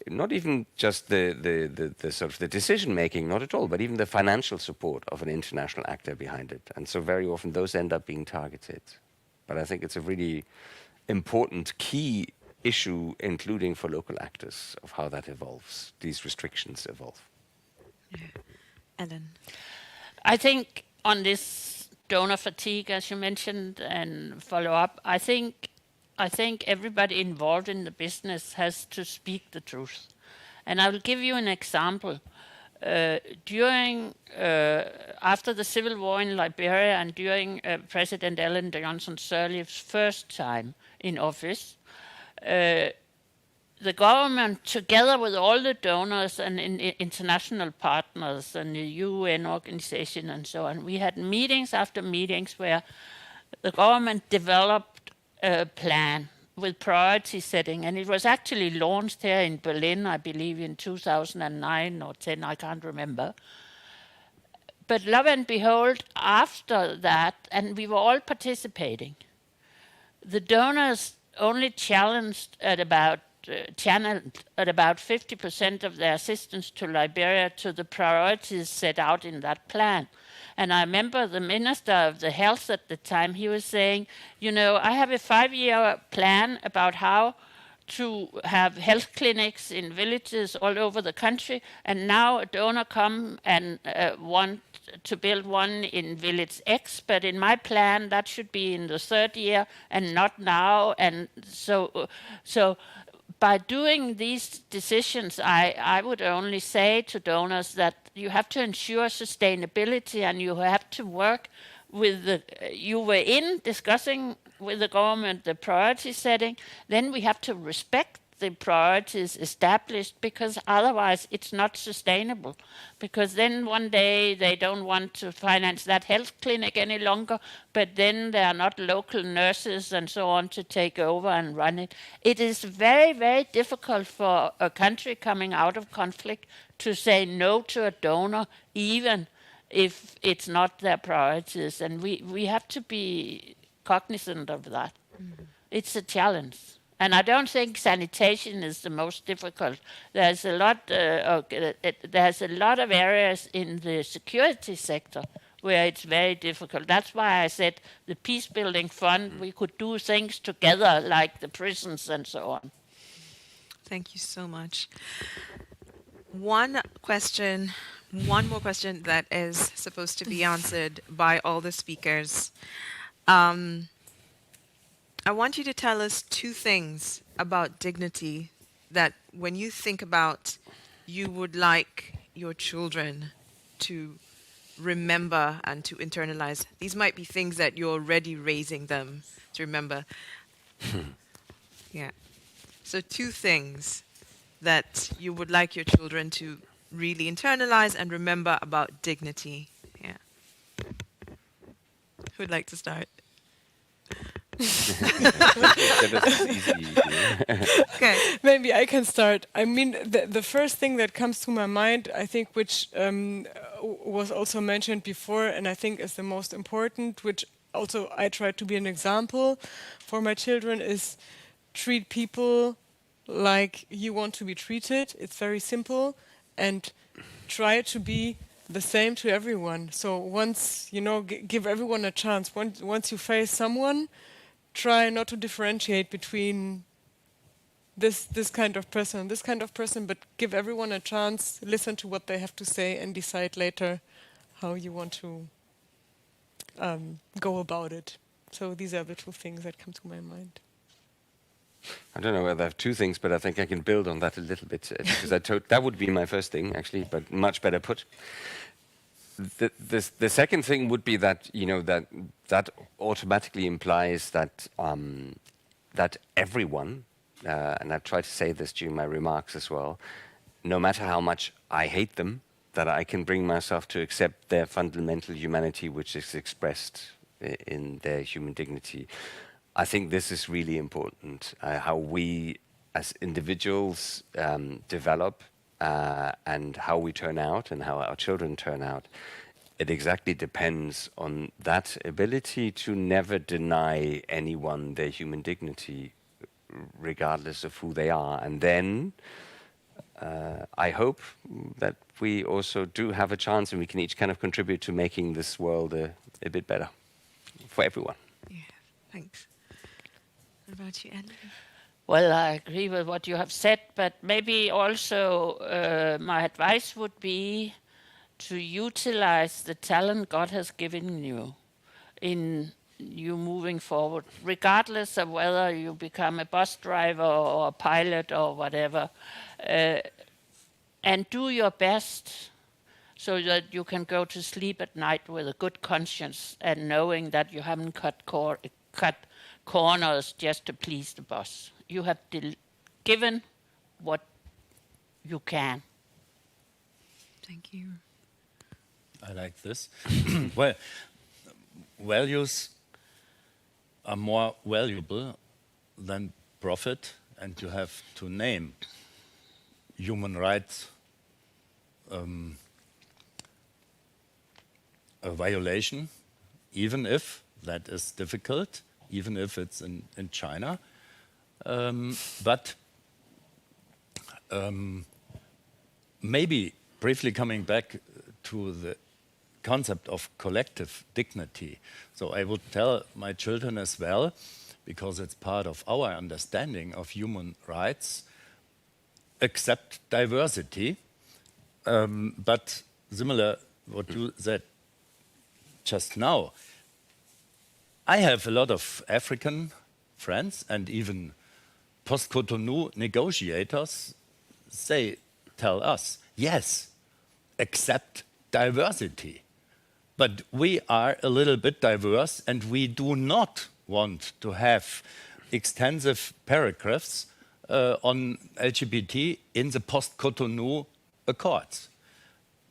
Not even just the sort of the decision making, not at all, but even the financial support of an international actor behind it. And so very often those end up being targeted. But I think it's a really important key issue, including for local actors, of how that evolves, these restrictions evolve. Yeah. Ellen? I think on this donor fatigue, as you mentioned, and follow up, I think everybody involved in the business has to speak the truth. And I will give you an example. After the civil war in Liberia and during President Ellen Johnson Sirleaf's first time in office, the government, together with all the donors and international partners and the UN organization and so on, we had meetings after meetings where the government developed a plan with priority setting, and it was actually launched here in Berlin, I believe, in 2009 or 10, I can't remember. But lo and behold, after that, and we were all participating, the donors only channeled at about 50% of their assistance to Liberia to the priorities set out in that plan. And I remember the Minister of the Health at the time, he was saying, I have a 5-year plan about how to have health clinics in villages all over the country, and now a donor come and want to build one in village X, but in my plan that should be in the third year and not now. And so by doing these decisions, I would only say to donors that you have to ensure sustainability, and you have to work with you were in discussing with the government the priority setting, then we have to respect the priorities established, because otherwise it's not sustainable. Because then one day they don't want to finance that health clinic any longer, but then there are not local nurses and so on to take over and run it. It is very, very difficult for a country coming out of conflict to say no to a donor, even if it's not their priorities. And we have to be cognizant of that. It's a challenge. And I don't think sanitation is the most difficult. There's a lot of areas in the security sector where it's very difficult. That's why I said the peace building fund, we could do things together like the prisons and so on. Thank you so much. One more question that is supposed to be answered by all the speakers. I want you to tell us two things about dignity that when you think about, you would like your children to remember and to internalize. These might be things that you're already raising them to remember. Yeah. So two things that you would like your children to really internalize and remember about dignity. Yeah. Who would like to start? Okay, maybe I can start. I mean, the first thing that comes to my mind, I think, which was also mentioned before, and I think is the most important, which also I try to be an example for my children, is treat people like you want to be treated. It's very simple, and try to be the same to everyone. So once, give everyone a chance. Once you face someone, try not to differentiate between this kind of person and this kind of person, but give everyone a chance, listen to what they have to say, and decide later how you want to go about it. So these are the two things that come to my mind. I don't know whether I have two things, but I think I can build on that a little bit, because that would be my first thing, actually, but much better put. The second thing would be that that automatically implies that that everyone, and I've tried to say this during my remarks as well, no matter how much I hate them, that I can bring myself to accept their fundamental humanity, which is expressed in their human dignity. I think this is really important, how we as individuals develop and how we turn out and how our children turn out. It exactly depends on that ability to never deny anyone their human dignity, regardless of who they are. And then I hope that we also do have a chance, and we can each kind of contribute to making this world a bit better for everyone. Yeah, thanks. What about you, Anne? Well, I agree with what you have said, but maybe also my advice would be to utilize the talent God has given you in you moving forward, regardless of whether you become a bus driver or a pilot or whatever, and do your best so that you can go to sleep at night with a good conscience and knowing that you haven't cut corners just to please the boss. You have given what you can. Thank you. I like this. Well, values are more valuable than profit, and you have to name human rights a violation, even if that is difficult, even if it's in China. But maybe briefly coming back to the concept of collective dignity. So I would tell my children as well, because it's part of our understanding of human rights, accept diversity. But similar what you said just now, I have a lot of African friends and even post-Cotonou negotiators. They tell us, yes, accept diversity. But we are a little bit diverse and we do not want to have extensive paragraphs on LGBT in the post-Cotonou Accords.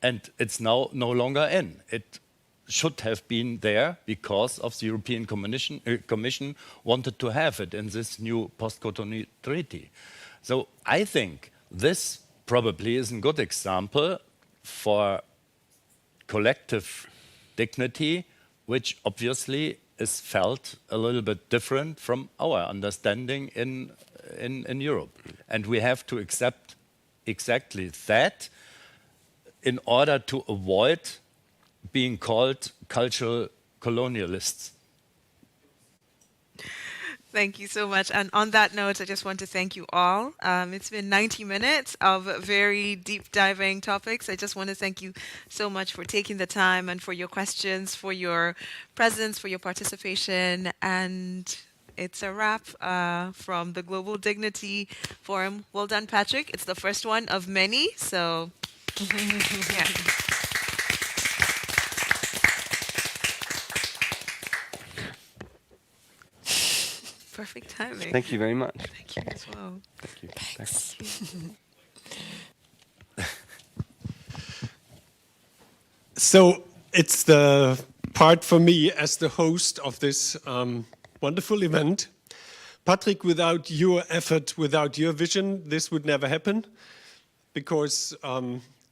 And it's now no longer in. It should have been there because of the European Commission wanted to have it in this new post-Cotonou treaty. So I think this probably is a good example for collective dignity, which obviously is felt a little bit different from our understanding in Europe. And we have to accept exactly that in order to avoid being called cultural colonialists. Thank you so much. And on that note, I just want to thank you all. It's been 90 minutes of very deep diving topics. I just want to thank you so much for taking the time and for your questions, for your presence, for your participation. And it's a wrap from the Global Dignity Forum. Well done, Patrick. It's the first one of many. So, yeah. Perfect timing. Thank you very much. Thank you as well. Thank you. Thanks. So it's the part for me as the host of this wonderful event. Patrick, without your effort, without your vision, this would never happen, because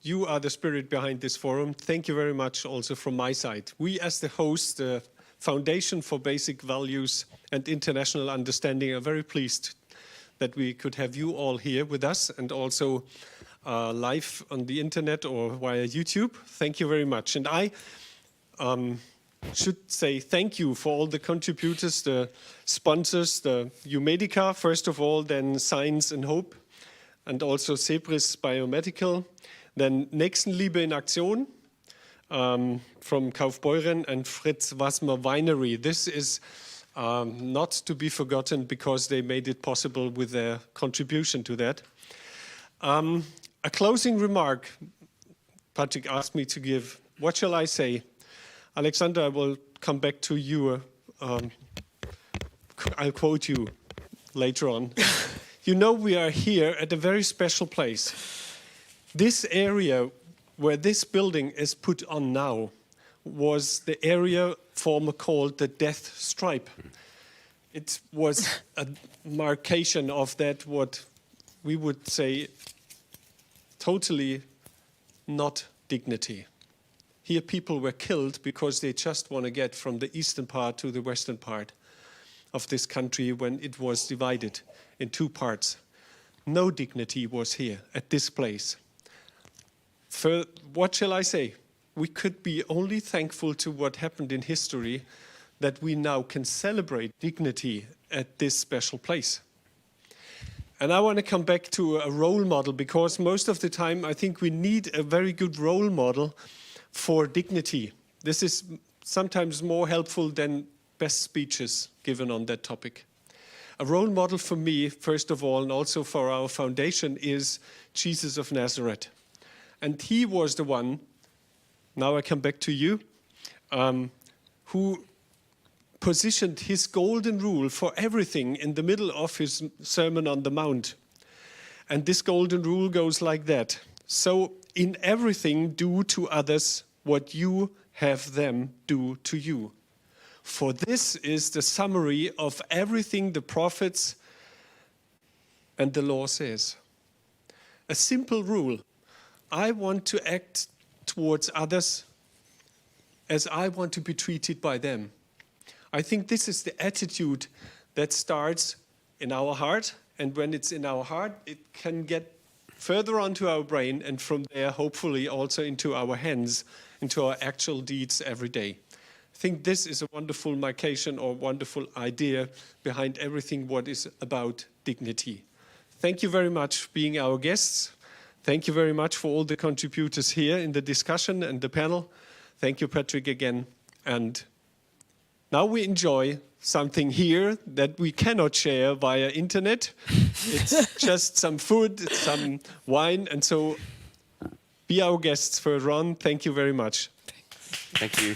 you are the spirit behind this forum. Thank you very much also from my side. We as the host, the Foundation for Basic Values and International Understanding, are very pleased that we could have you all here with us, and also live on the internet or via YouTube. Thank you very much. And I should say thank you for all the contributors, the sponsors, the Umedica, first of all, then Science and Hope, and also Cepris Biomedical, then Nächstenliebe in Aktion, from Kaufbeuren, and Fritz Wassmer Winery. This is not to be forgotten because they made it possible with their contribution to that. A closing remark Patrick asked me to give. What shall I say? Alexander, I will come back to you. I'll quote you later on. You know, we are here at a very special place. This area where this building is put on now was the area formerly called the Death Stripe. It was a marcation of that, what we would say, totally not dignity. Here people were killed because they just want to get from the eastern part to the western part of this country when it was divided in two parts. No dignity was here at this place. What shall I say? We could be only thankful to what happened in history that we now can celebrate dignity at this special place. And I want to come back to a role model, because most of the time I think we need a very good role model for dignity. This is sometimes more helpful than best speeches given on that topic. A role model for me, first of all, and also for our foundation, is Jesus of Nazareth. And he was the one, now I come back to you, who positioned his golden rule for everything in the middle of his Sermon on the Mount. And this golden rule goes like that. So in everything, do to others what you have them do to you. For this is the summary of everything the prophets and the law says. A simple rule. I want to act towards others as I want to be treated by them. I think this is the attitude that starts in our heart, and when it's in our heart, it can get further onto our brain, and from there, hopefully, also into our hands, into our actual deeds every day. I think this is a wonderful marcation or wonderful idea behind everything what is about dignity. Thank you very much for being our guests. Thank you very much for all the contributors here in the discussion and the panel. Thank you, Patrick, again. And now we enjoy something here that we cannot share via internet. It's just some food, some wine, and so be our guests for Ron. Thank you very much. Thank you.